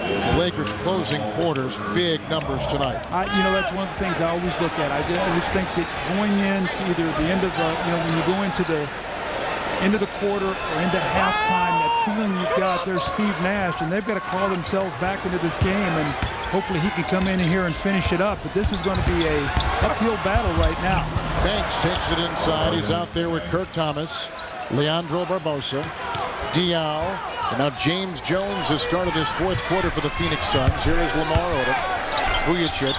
The Lakers closing quarters, big numbers tonight. You know, that's one of the things I always look at. I just think that going into either the end of, when you go into the end of the quarter or into halftime, that feeling you've got, there's Steve Nash, and they've got to call themselves back into this game, and hopefully he can come in here and finish it up. But this is going to be a uphill battle right now. Banks takes it inside. He's out there with Kurt Thomas, Leandro Barbosa, Diaw, and now James Jones has started this fourth quarter for the Phoenix Suns. Here is Lamar Odom, Vujacic,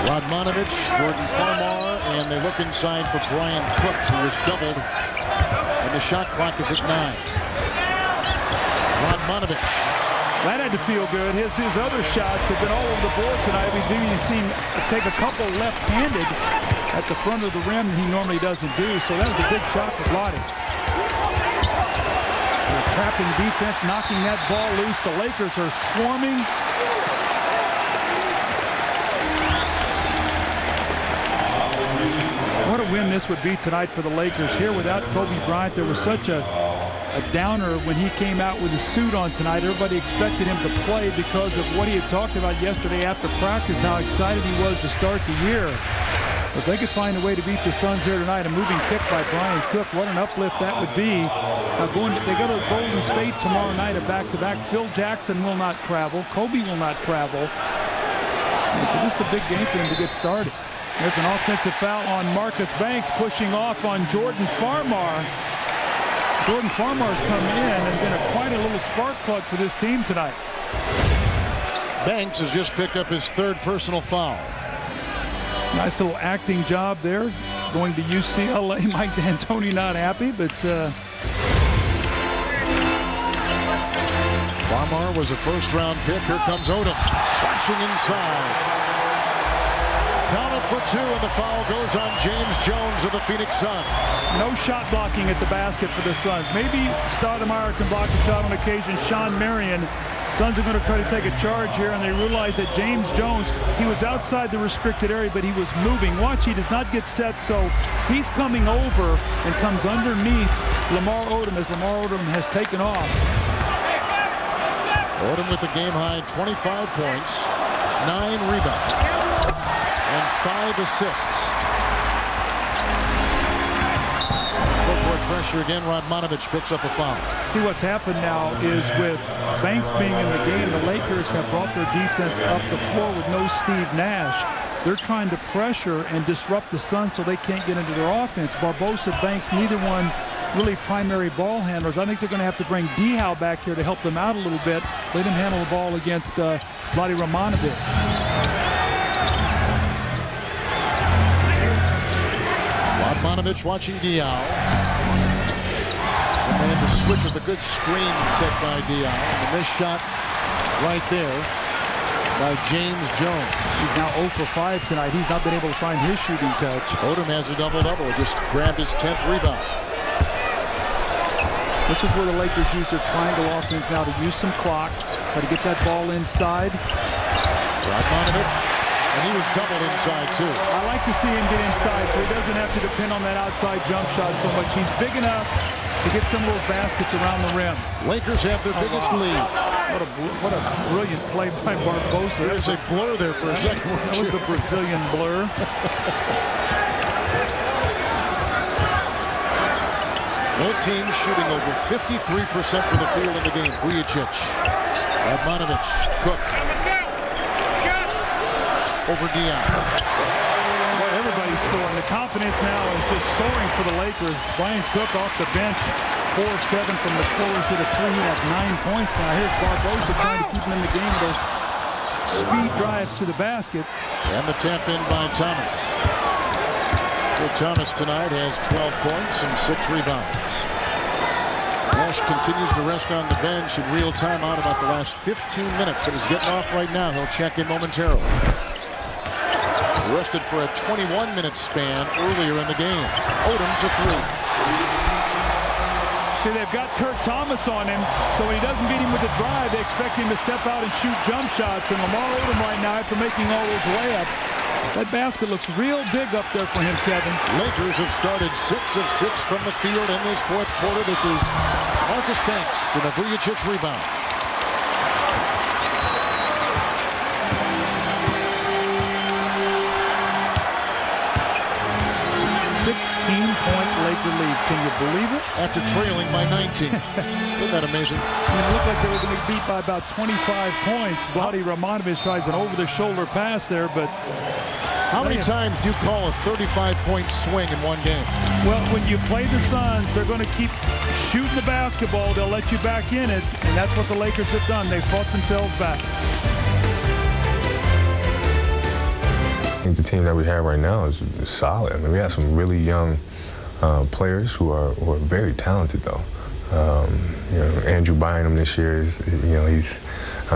Radmanovic, Jordan Farmar, and they look inside for Brian Cook, who was doubled, and the shot clock is at 9. Radmanovic. That had to feel good. His other shots have been all over the board tonight. We've even seen take a couple left-handed. at the front of the rim that he normally doesn't do. So that was a big shot for Vlade. Trapping defense, knocking that ball loose. The Lakers are swarming. What a win this would be tonight for the Lakers. Here without Kobe Bryant, there was such a downer when he came out with his suit on tonight. Everybody expected him to play because of what he had talked about yesterday after practice, how excited he was to start the year. If they could find a way to beat the Suns here tonight, a moving pick by Brian Cook, what an uplift that would be. They go to Golden State tomorrow night, a back-to-back. Phil Jackson will not travel. Kobe will not travel. And so this is a big game for him to get started. There's an offensive foul on Marcus Banks, pushing off on Jordan Farmar. Jordan Farmar's come in and been quite a little spark plug for this team tonight. Banks has just picked up his third personal foul. Nice little acting job there. Going to UCLA. Mike D'Antoni not happy, but Farmar was a first-round pick. Here comes Odom, slashing inside. Counted for two, and the foul goes on James Jones of the Phoenix Suns. No shot blocking at the basket for the Suns. Maybe Stoudemire can block a shot on occasion. Sean Marion. Suns are going to try to take a charge here, and they realize that James Jones, he was outside the restricted area, but he was moving. Watch, he does not get set, so he's coming over and comes underneath Lamar Odom as Lamar Odom has taken off. Odom with the game-high 25 points, 9 rebounds, and 5 assists. Footwork pressure again. Radmanovic picks up a foul. See, what's happened now is with Banks being in the game, the Lakers have brought their defense up the floor with no Steve Nash. They're trying to pressure and disrupt the Suns so they can't get into their offense. Barbosa, Banks, neither one really primary ball handlers. I think they're going to have to bring D-Howe back here to help them out a little bit. Let him handle the ball against Vlade Radmanovic. Radmanovic watching Diaw. The man to switch with a good screen set by Diaw. And the missed shot right there by James Jones. He's now 0 for 5 tonight. He's not been able to find his shooting touch. Odom has a double-double. He just grabbed his 10th rebound. This is where the Lakers use their triangle offense now to use some clock. Try to get that ball inside. Radmanovic. And he was doubled inside, too. I like to see him get inside so he doesn't have to depend on that outside jump shot so much. He's big enough to get some of those baskets around the rim. Lakers have their biggest lead. What a brilliant play by Barbosa. There's a blur there for a second. That was the Brazilian blur. Both teams shooting over 53% from the field in the game. Vujacic, Radmanovic, Cook. Over Dion. Boy, everybody's scoring. The confidence now is just soaring for the Lakers. Brian Cook off the bench, 4 of 7 from the floor. He's hit a 3. He has 9 points now. Here's Barbosa trying to keep him in the game. Those speed drives to the basket. And the tap in by Thomas. So Thomas tonight has 12 points and 6 rebounds. Nash continues to rest on the bench in real time out about the last 15 minutes, but he's getting off right now. He'll check in momentarily. Rested for a 21-minute span earlier in the game. Odom to 3. See, they've got Kurt Thomas on him, so when he doesn't beat him with a drive, they expect him to step out and shoot jump shots. And Lamar Odom right now, after making all those layups, that basket looks real big up there for him, Kevin. Lakers have started 6 of 6 from the field in this fourth quarter. This is Marcus Banks and a Vujacic rebound. 16-point Laker lead. Can you believe it? After trailing by 19. Isn't that amazing? It looked like they were going to be beat by about 25 points. Vlade Radmanovic tries an over-the-shoulder pass there, but... How many times do you call a 35-point swing in one game? Well, when you play the Suns, they're going to keep shooting the basketball. They'll let you back in it, and that's what the Lakers have done. They fought themselves back. I think the team that we have right now is solid. I mean, we have some really young players who are very talented, though. You know, Andrew Bynum this year is, you know, he's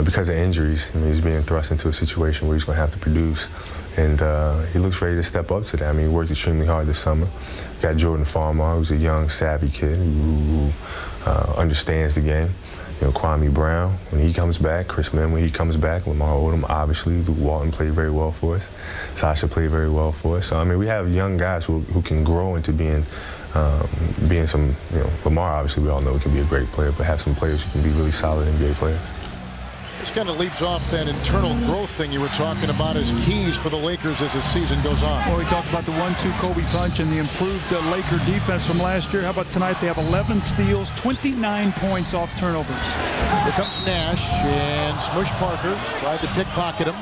because of injuries. I mean, he's being thrust into a situation where he's going to have to produce. And he looks ready to step up to that. I mean, he worked extremely hard this summer. Got Jordan Farmar, who's a young, savvy kid who understands the game. You know, Kwame Brown, when he comes back, Chris Mihm, when he comes back, Lamar Odom, obviously, Luke Walton played very well for us. Sasha played very well for us. So, I mean, we have young guys who can grow into being some, you know, Lamar, obviously, we all know he can be a great player, but have some players who can be really solid NBA players. This kind of leaps off that internal growth thing you were talking about as keys for the Lakers as the season goes on. Well, we talked about the 1-2 Kobe punch and the improved Laker defense from last year. How about tonight? They have 11 steals, 29 points off turnovers. Here comes Nash, and Smush Parker tried to pickpocket him.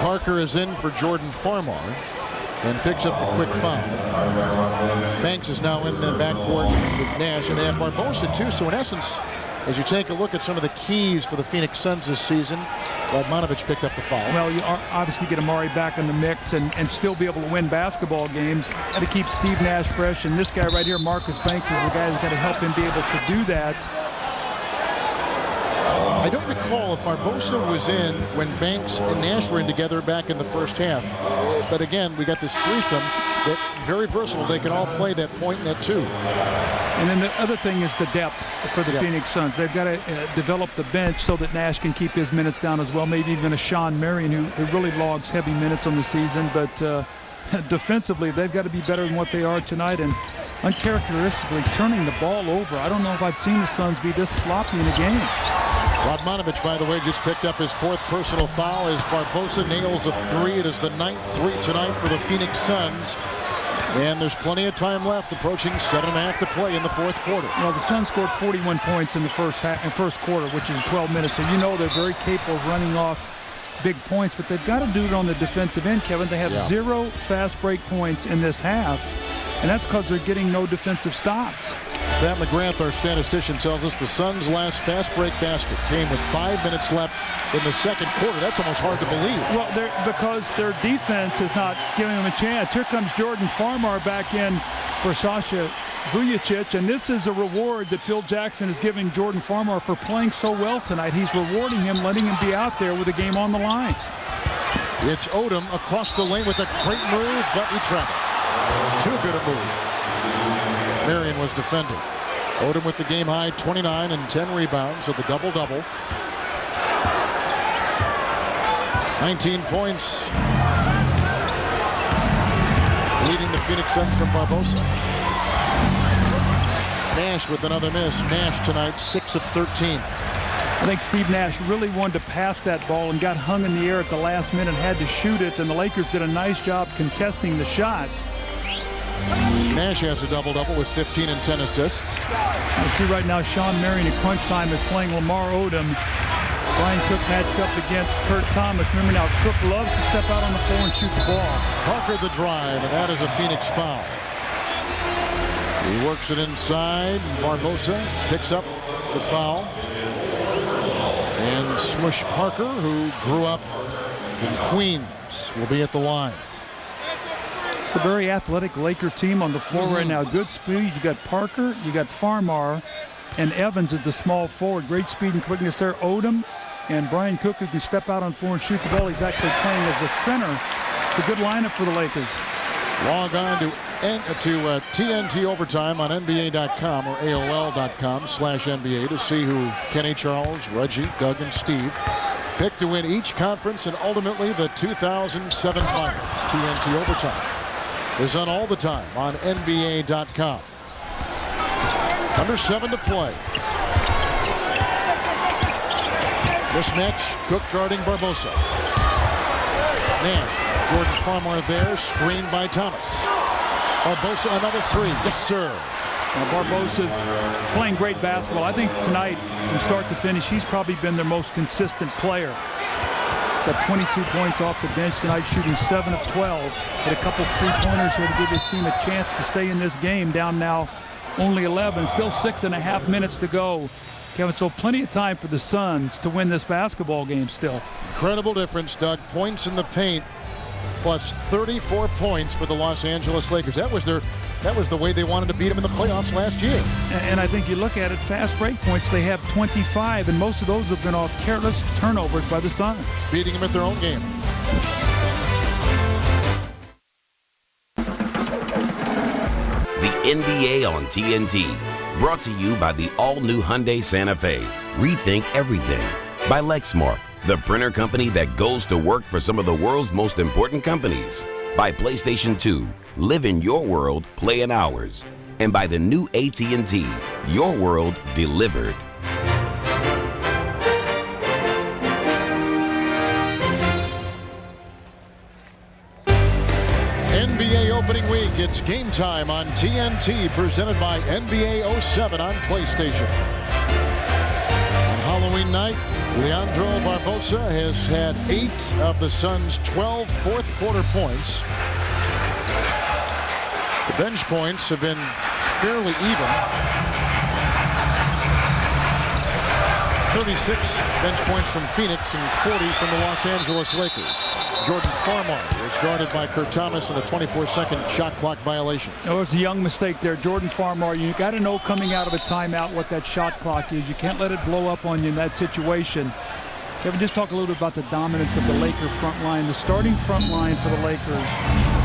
Parker is in for Jordan Farmar and picks up the quick foul. Banks is now in the backcourt with Nash, and they have Barbosa too. So in essence, as you take a look at some of the keys for the Phoenix Suns this season, Radmanovich picked up the foul. Well, you obviously get Amari back in the mix and still be able to win basketball games. Got to keep Steve Nash fresh, and this guy right here, Marcus Banks, is the guy that's got to help him be able to do that. I don't recall if Barbosa was in when Banks and Nash were in together back in the first half. But again, we got this threesome that's very versatile. They can all play that point and that two. And then the other thing is the depth for the Phoenix Suns. They've got to develop the bench so that Nash can keep his minutes down as well. Maybe even a Sean Marion who really logs heavy minutes on the season. But defensively, they've got to be better than what they are tonight. And uncharacteristically turning the ball over. I don't know if I've seen the Suns be this sloppy in a game. Radmanovich, by the way, just picked up his 4th personal foul as Barbosa nails a 3. It is the 9th 3 tonight for the Phoenix Suns. And there's plenty of time left, approaching 7.5 to play in the 4th quarter. Well, the Suns scored 41 points in the first quarter, which is 12 minutes. So you know they're very capable of running off big points, but they've got to do it on the defensive end, Kevin. They have 0 fast break points in this half, and that's because they're getting no defensive stops. Pat McGrath, our statistician, tells us the Suns' last fast break basket came with 5 minutes left in the 2nd quarter. That's almost hard to believe. Well, because their defense is not giving them a chance. Here comes Jordan Farmar back in for Sasha Vujacic, and this is a reward that Phil Jackson is giving Jordan Farmar for playing so well tonight. He's rewarding him, letting him be out there with the game on the line. It's Odom across the lane with a great move, but he traveled. Too good a move. Marion was defending. Odom with the game high 29 and 10 rebounds, so the double-double. 19 points. Leading the Phoenix Suns from Barbosa. Nash with another miss. Nash tonight 6 of 13. I think Steve Nash really wanted to pass that ball and got hung in the air at the last minute, had to shoot it, and the Lakers did a nice job contesting the shot. Nash has a double-double with 15 and 10 assists. I see right now Sean Marion at crunch time is playing Lamar Odom. Brian Cook matched up against Kurt Thomas. Remember now, Cook loves to step out on the floor and shoot the ball. Parker the drive, and that is a Phoenix foul. He works it inside. Barbosa picks up the foul. And Smush Parker, who grew up in Queens, will be at the line. It's a very athletic Laker team on the floor right now. Good speed. You got Parker, you got Farmar, and Evans is the small forward. Great speed and quickness there. Odom and Brian Cook, who can step out on the floor and shoot the ball. He's actually playing as the center. It's a good lineup for the Lakers. Log on to TNT Overtime on NBA.com or AOL.com/NBA to see who Kenny Charles, Reggie, Doug, and Steve picked to win each conference and ultimately the 2007 Finals. TNT Overtime is on all the time on NBA.com. Under 7 to play. Mismatch, Cook guarding Barbosa. Nash, Jordan Farmar there, screened by Thomas. Barbosa another 3. Yes, sir. Barbosa's playing great basketball. I think tonight, from start to finish, he's probably been their most consistent player. Got 22 points off the bench tonight, shooting 7 of 12. Hit a couple three-pointers here to give his team a chance to stay in this game. Down now only 11. Still 6.5 minutes to go. Kevin, so plenty of time for the Suns to win this basketball game still. Incredible difference, Doug. Points in the paint plus 34 points for the Los Angeles Lakers. That was the way they wanted to beat them in the playoffs last year. And I think you look at it, fast break points, they have 25, and most of those have been off careless turnovers by the Suns. Beating them at their own game. NBA on TNT. Brought to you by the all-new Hyundai Santa Fe. Rethink everything. By Lexmark, the printer company that goes to work for some of the world's most important companies. By PlayStation 2. Live in your world, play in ours. And by the new AT&T. Your world delivered. NBA opening week. It's game time on TNT, presented by NBA 07 on PlayStation. On Halloween night, Leandro Barbosa has had 8 of the Suns' 12 fourth-quarter points. The bench points have been fairly even. 36 bench points from Phoenix and 40 from the Los Angeles Lakers. Jordan Farmar is guarded by Kurt Thomas in a 24-second shot clock violation. Oh, it was a young mistake there. Jordan Farmar, you got to know coming out of a timeout what that shot clock is. You can't let it blow up on you in that situation. Kevin, just talk a little bit about the dominance of the Laker front line. The starting front line for the Lakers,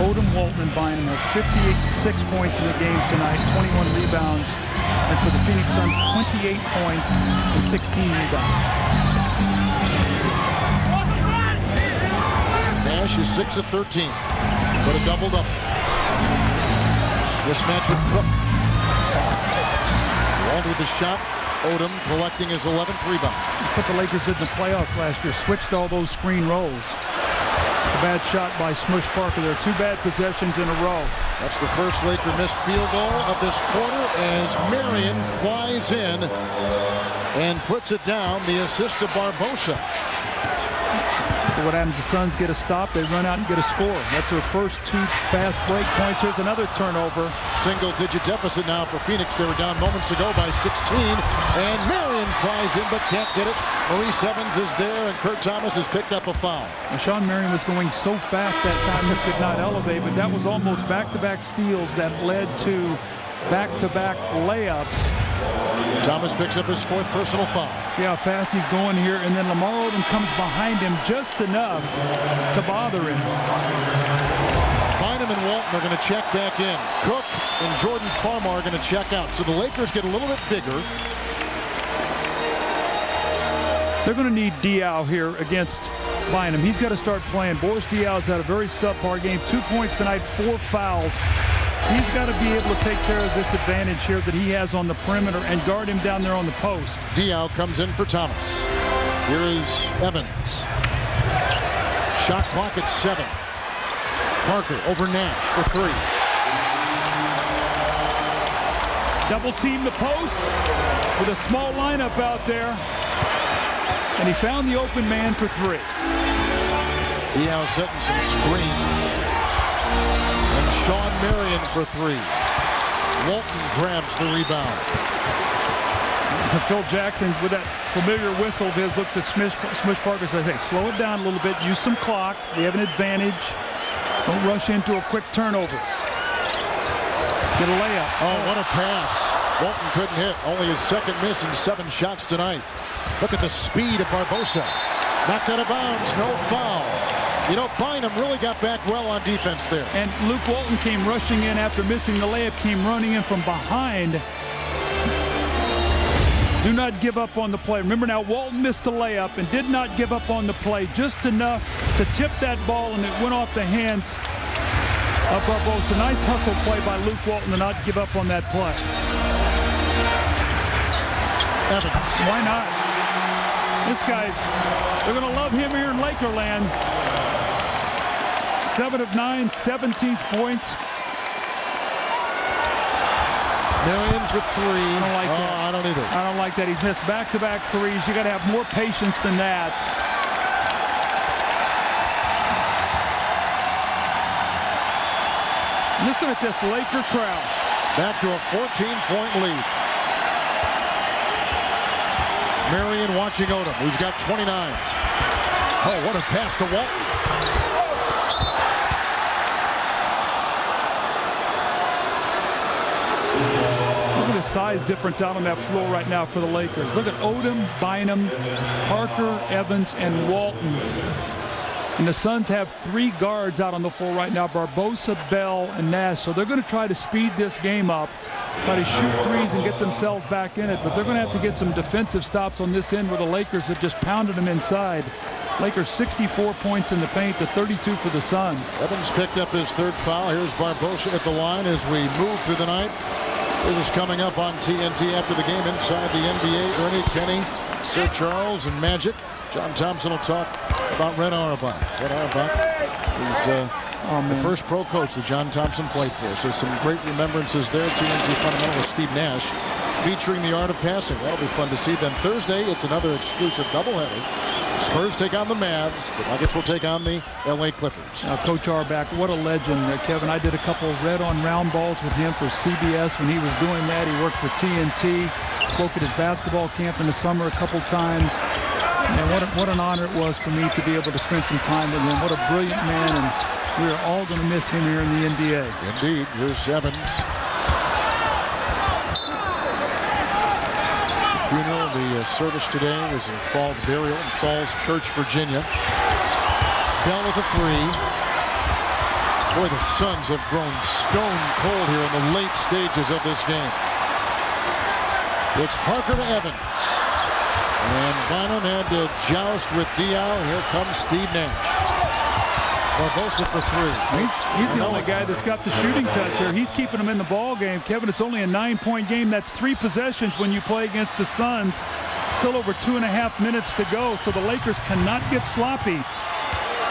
Odom, Walton, and Bynum have 56 points in the game tonight, 21 rebounds. And for the Phoenix Suns, 28 points and 16 rebounds. Nash is 6 of 13, but a double-double. Mismatch with Cook. Walled with the shot. Odom collecting his 11th rebound. That's what the Lakers did in the playoffs last year. Switched all those screen rolls. It's a bad shot by Smush Parker. There are 2 bad possessions in a row. That's the first Laker missed field goal of this quarter as Marion flies in and puts it down. The assist to Barbosa. So what happens? The Suns get a stop. They run out and get a score. That's their first 2 fast break points. Here's another turnover. Single-digit deficit now for Phoenix. They were down moments ago by 16. And Marion flies in but can't get it. Maurice Evans is there, and Kurt Thomas has picked up a foul. Now, Sean Marion was going so fast that time he could not elevate, but that was almost back-to-back steals that led to back-to-back layups. Thomas picks up his 4th personal foul. See how fast he's going here, and then Lamar Odom comes behind him just enough to bother him. Bynum and Walton are going to check back in. Cook and Jordan Farmar are going to check out. So the Lakers get a little bit bigger. They're going to need Diaw here against Bynum. He's got to start playing. Boris Diaw's had a very subpar game. 2 points tonight, 4 fouls. He's got to be able to take care of this advantage here that he has on the perimeter and guard him down there on the post. Diaw comes in for Thomas. Here is Evans. Shot clock at 7. Parker over Nash for 3. Double team the post with a small lineup out there. And he found the open man for 3. Diaw setting some screens. And Sean Marion for 3. Walton grabs the rebound. Phil Jackson, with that familiar whistle of his, looks at Smush Parker and says, hey, slow it down a little bit. Use some clock. We have an advantage. Don't rush into a quick turnover. Get a layup. Oh, what a pass. Walton couldn't hit. Only his 2nd miss in 7 shots tonight. Look at the speed of Barbosa. Knocked out of bounds. No foul. You know, Bynum really got back well on defense there. And Luke Walton came rushing in after missing the layup, came running in from behind. Do not give up on the play. Remember now, Walton missed the layup and did not give up on the play, just enough to tip that ball, and it went off the hands of Barbosa. Nice hustle play by Luke Walton to not give up on that play. Evans. Why not? This guy's, they're going to love him here in Lakerland. 7 of 9, 17 points. Marion for 3. I don't like that. I don't either. I don't like that. He's missed back-to-back threes. You got to have more patience than that. Listen at this Laker crowd. Back to a 14-point lead. Marion watching Odom, who's got 29. Oh, what a pass to Walton. Look at the size difference out on that floor right now for the Lakers. Look at Odom, Bynum, Parker, Evans, and Walton. And the Suns have 3 guards out on the floor right now, Barbosa, Bell, and Nash. So they're going to try to speed this game up, try to shoot threes and get themselves back in it. But they're going to have to get some defensive stops on this end where the Lakers have just pounded them inside. Lakers 64 points in the paint to 32 for the Suns. Evans picked up his 3rd foul. Here's Barbosa at the line as we move through the night. This is coming up on TNT after the game inside the NBA. Ernie, Kenny, Sir Charles, and Magic. John Thompson will talk about Red Auerbach. Red Auerbach is the first pro coach that John Thompson played for. So some great remembrances there. TNT fundamentalist Steve Nash featuring the art of passing. That'll be fun to see. Then Thursday, it's another exclusive doubleheader. Spurs take on the Mavs. The Nuggets will take on the LA Clippers. Now, Coach Auerbach, what a legend. Kevin, I did a couple of red on round balls with him for CBS when he was doing that. He worked for TNT, spoke at his basketball camp in the summer a couple times. Man, what an honor it was for me to be able to spend some time with him. What a brilliant man, and we are all going to miss him here in the NBA. Indeed. Here's Evans. The funeral, the service today was in Falls Burial in Falls Church, Virginia. Bell with a 3. Boy, the Suns have grown stone cold here in the late stages of this game. It's Parker to Evans. And Bynum had to joust with Diaw. Here comes Steve Nash. Barbosa for 3. He's the only guy that's got the shooting touch here. He's keeping them in the ball game. Kevin, it's only a 9-point game. That's 3 possessions when you play against the Suns. Still over 2.5 minutes to go, so the Lakers cannot get sloppy.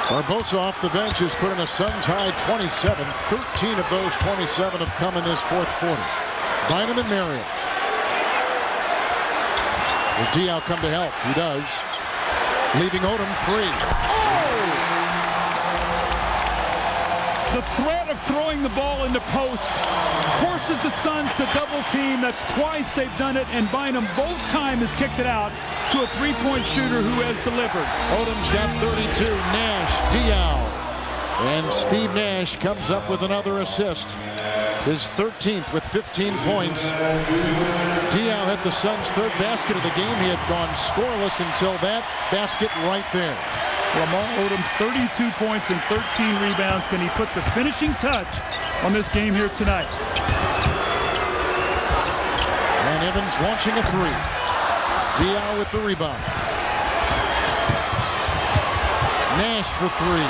Barbosa off the bench has put in a Suns high 27. 13 of those 27 have come in this 4th quarter. Bynum and Marriott. Will Diaw come to help? He does. Leaving Odom free. Oh! The threat of throwing the ball in the post forces the Suns to double team. That's twice they've done it, and Bynum both times has kicked it out to a 3-point shooter who has delivered. Odom's got 32. Nash, Diaw. And Steve Nash comes up with another assist. His 13th with 15 points. Diaw hit the Suns' 3rd basket of the game. He had gone scoreless until that basket right there. Lamar Odom, 32 points and 13 rebounds. Can he put the finishing touch on this game here tonight? And Evans launching a 3. Diaw with the rebound. Nash for 3.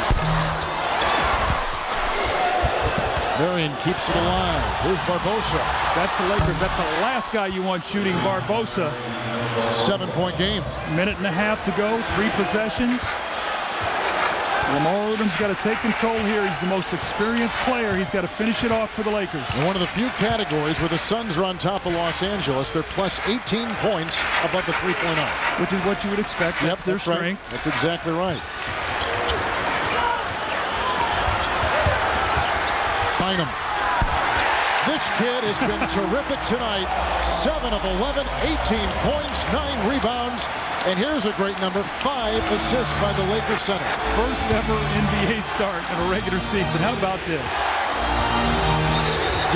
Marion keeps it alive. Here's Barbosa. That's the Lakers. That's the last guy you want shooting, Barbosa. 7-point game. Minute and a half to go. 3 possessions. Lamar Odom's got to take control here. He's the most experienced player. He's got to finish it off for the Lakers. In one of the few categories where the Suns are on top of Los Angeles, they're plus 18 points above the 3-point arc. Which is what you would expect. That's their strength. Right. That's exactly right. Bynum. This kid has been terrific tonight. 7 of 11, 18 points, 9 rebounds. And here's a great number, 5 assists by the Lakers center. First ever NBA start in a regular season. How about this?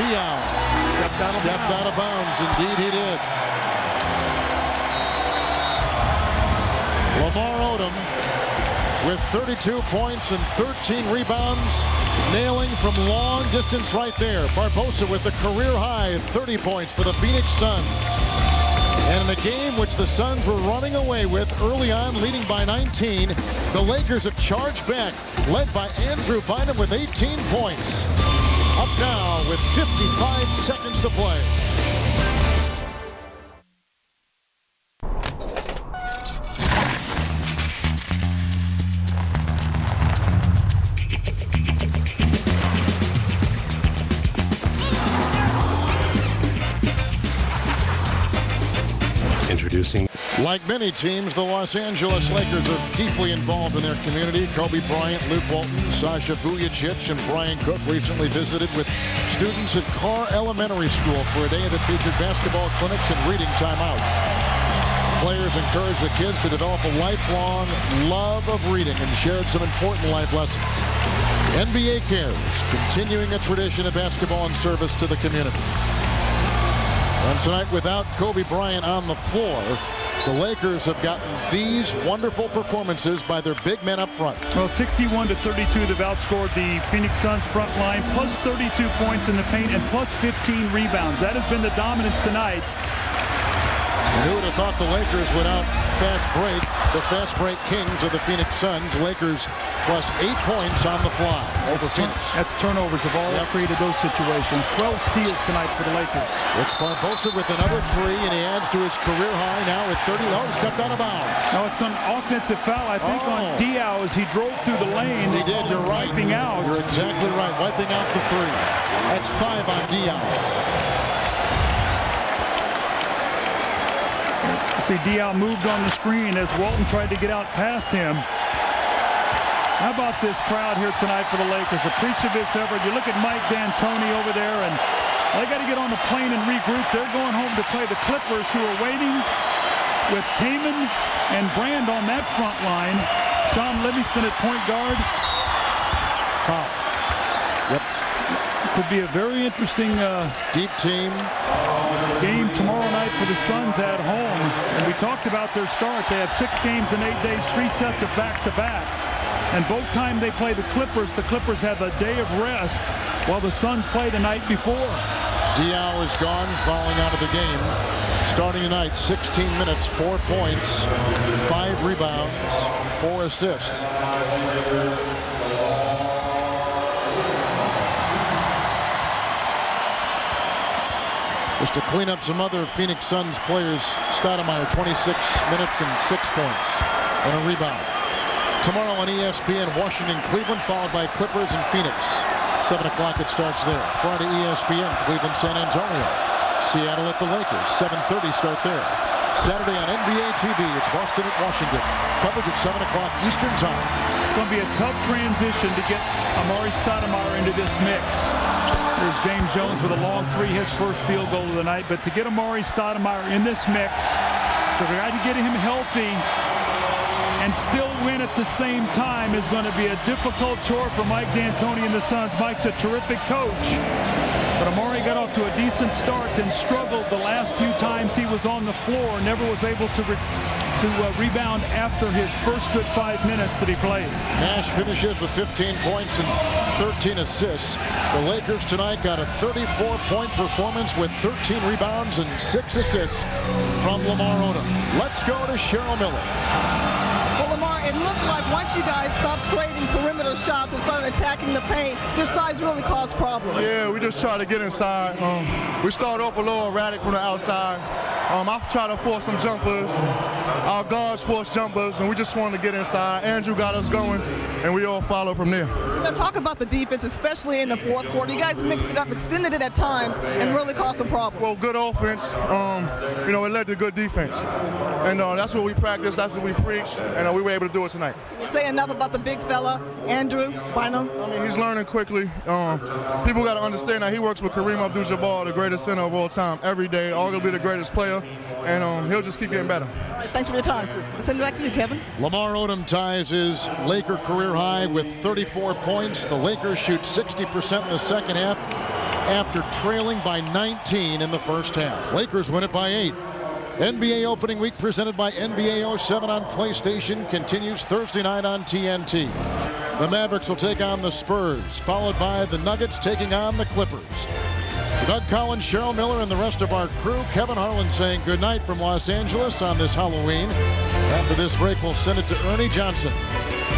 Diaw stepped out of bounds. Indeed he did. Lamar Odom with 32 points and 13 rebounds, nailing from long distance right there. Barbosa with the career high 30 points for the Phoenix Suns. And in a game which the Suns were running away with early on, leading by 19, the Lakers have charged back, led by Andrew Bynum with 18 points. Up now with 55 seconds to play. Like many teams, the Los Angeles Lakers are deeply involved in their community. Kobe Bryant, Luke Walton, Sasha Vujacic, and Brian Cook recently visited with students at Carr Elementary School for a day that featured basketball clinics and reading timeouts. Players encouraged the kids to develop a lifelong love of reading and shared some important life lessons. NBA Cares, continuing a tradition of basketball and service to the community. And tonight, without Kobe Bryant on the floor, the Lakers have gotten these wonderful performances by their big men up front. Well, 61-32, they've outscored the Phoenix Suns front line, plus 32 points in the paint and plus 15 rebounds. That has been the dominance tonight. And who would have thought the Lakers would out fast break the fast break kings of the Phoenix Suns? Lakers plus 8 points on the fly over Phoenix. That's turnovers have all created those situations. 12 steals tonight for the Lakers. It's Barbosa with another three, and he adds to his career high now with 30. Oh, stepped out of bounds. No, it's an offensive foul, I think, on Diaw as he drove through the lane. He did, you're right. Wiping out. You're exactly right, wiping out the three. That's 5 on Diaw. See, Diaw moved on the screen as Walton tried to get out past him. How about this crowd here tonight for the Lakers? Appreciative effort. You look at Mike D'Antoni over there, and they got to get on the plane and regroup. They're going home to play the Clippers, who are waiting with Kaman and Brand on that front line. Sean Livingston at point guard. Foul. Yep. Could be a very interesting deep team game tomorrow night for the Suns at home. And we talked about their start. They have 6 games in 8 days, 3 sets of back-to-backs. And both times they play the Clippers have a day of rest while the Suns play the night before. Diaw is gone, fouling out of the game. Starting tonight, 16 minutes, 4 points, 5 rebounds, 4 assists. Just to clean up some other Phoenix Suns players, Stoudemire, 26 minutes and 6 points and a rebound. Tomorrow on ESPN, Washington, Cleveland, followed by Clippers and Phoenix. 7 o'clock it starts there. Friday, ESPN, Cleveland, San Antonio. Seattle at the Lakers, 7:30 start there. Saturday on NBA TV, it's Boston at Washington. Coverage at 7 o'clock Eastern Time. It's going to be a tough transition to get Amar'e Stoudemire into this mix. There's James Jones with a long three, his first field goal of the night. But to get Amar'e Stoudemire in this mix, to try to get him healthy and still win at the same time is going to be a difficult chore for Mike D'Antoni and the Suns. Mike's a terrific coach. But Amar'e got off to a decent start, then struggled the last few times he was on the floor. Never was able to rebound after his first good 5 minutes that he played. Nash finishes with 15 points and 13 assists. The Lakers tonight got a 34-point performance with 13 rebounds and 6 assists from Lamar Odom. Let's go to Cheryl Miller. Well, Lamar, it looked like once you guys stopped trading perimeter shots and started attacking the paint, your size really caused problems. Yeah, we just try to get inside. We started off a little erratic from the outside. I tried to force some jumpers. Our guards forced jumpers, and we just wanted to get inside. Andrew got us going, and we all followed from there. Now, talk about the defense, especially in the fourth quarter. You guys mixed it up, extended it at times, and really caused some problems. Well, good offense. It led to good defense. And that's what we practice, that's what we preach, and we were able to do it tonight. Can you say enough about the big fella, Andrew Bynum? I mean, he's learning quickly. People got to understand that he works with Kareem Abdul-Jabbar, the greatest center of all time, every day, arguably the greatest player, and he'll just keep getting better. All right, thanks for your time. Let's send it back to you, Kevin. Lamar Odom ties his Laker career high with 34 points. The Lakers shoot 60% in the second half after trailing by 19 in the first half. Lakers win it by 8. NBA opening week presented by NBA 07 on PlayStation continues Thursday night on TNT. The Mavericks will take on the Spurs, followed by the Nuggets taking on the Clippers. For Doug Collins, Cheryl Miller, and the rest of our crew, Kevin Harlan saying good night from Los Angeles on this Halloween. After this break, we'll send it to Ernie Johnson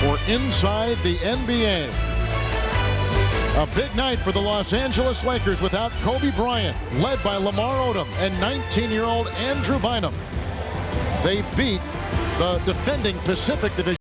for Inside the NBA. A big night for the Los Angeles Lakers without Kobe Bryant, led by Lamar Odom and 19-year-old Andrew Bynum. They beat the defending Pacific Division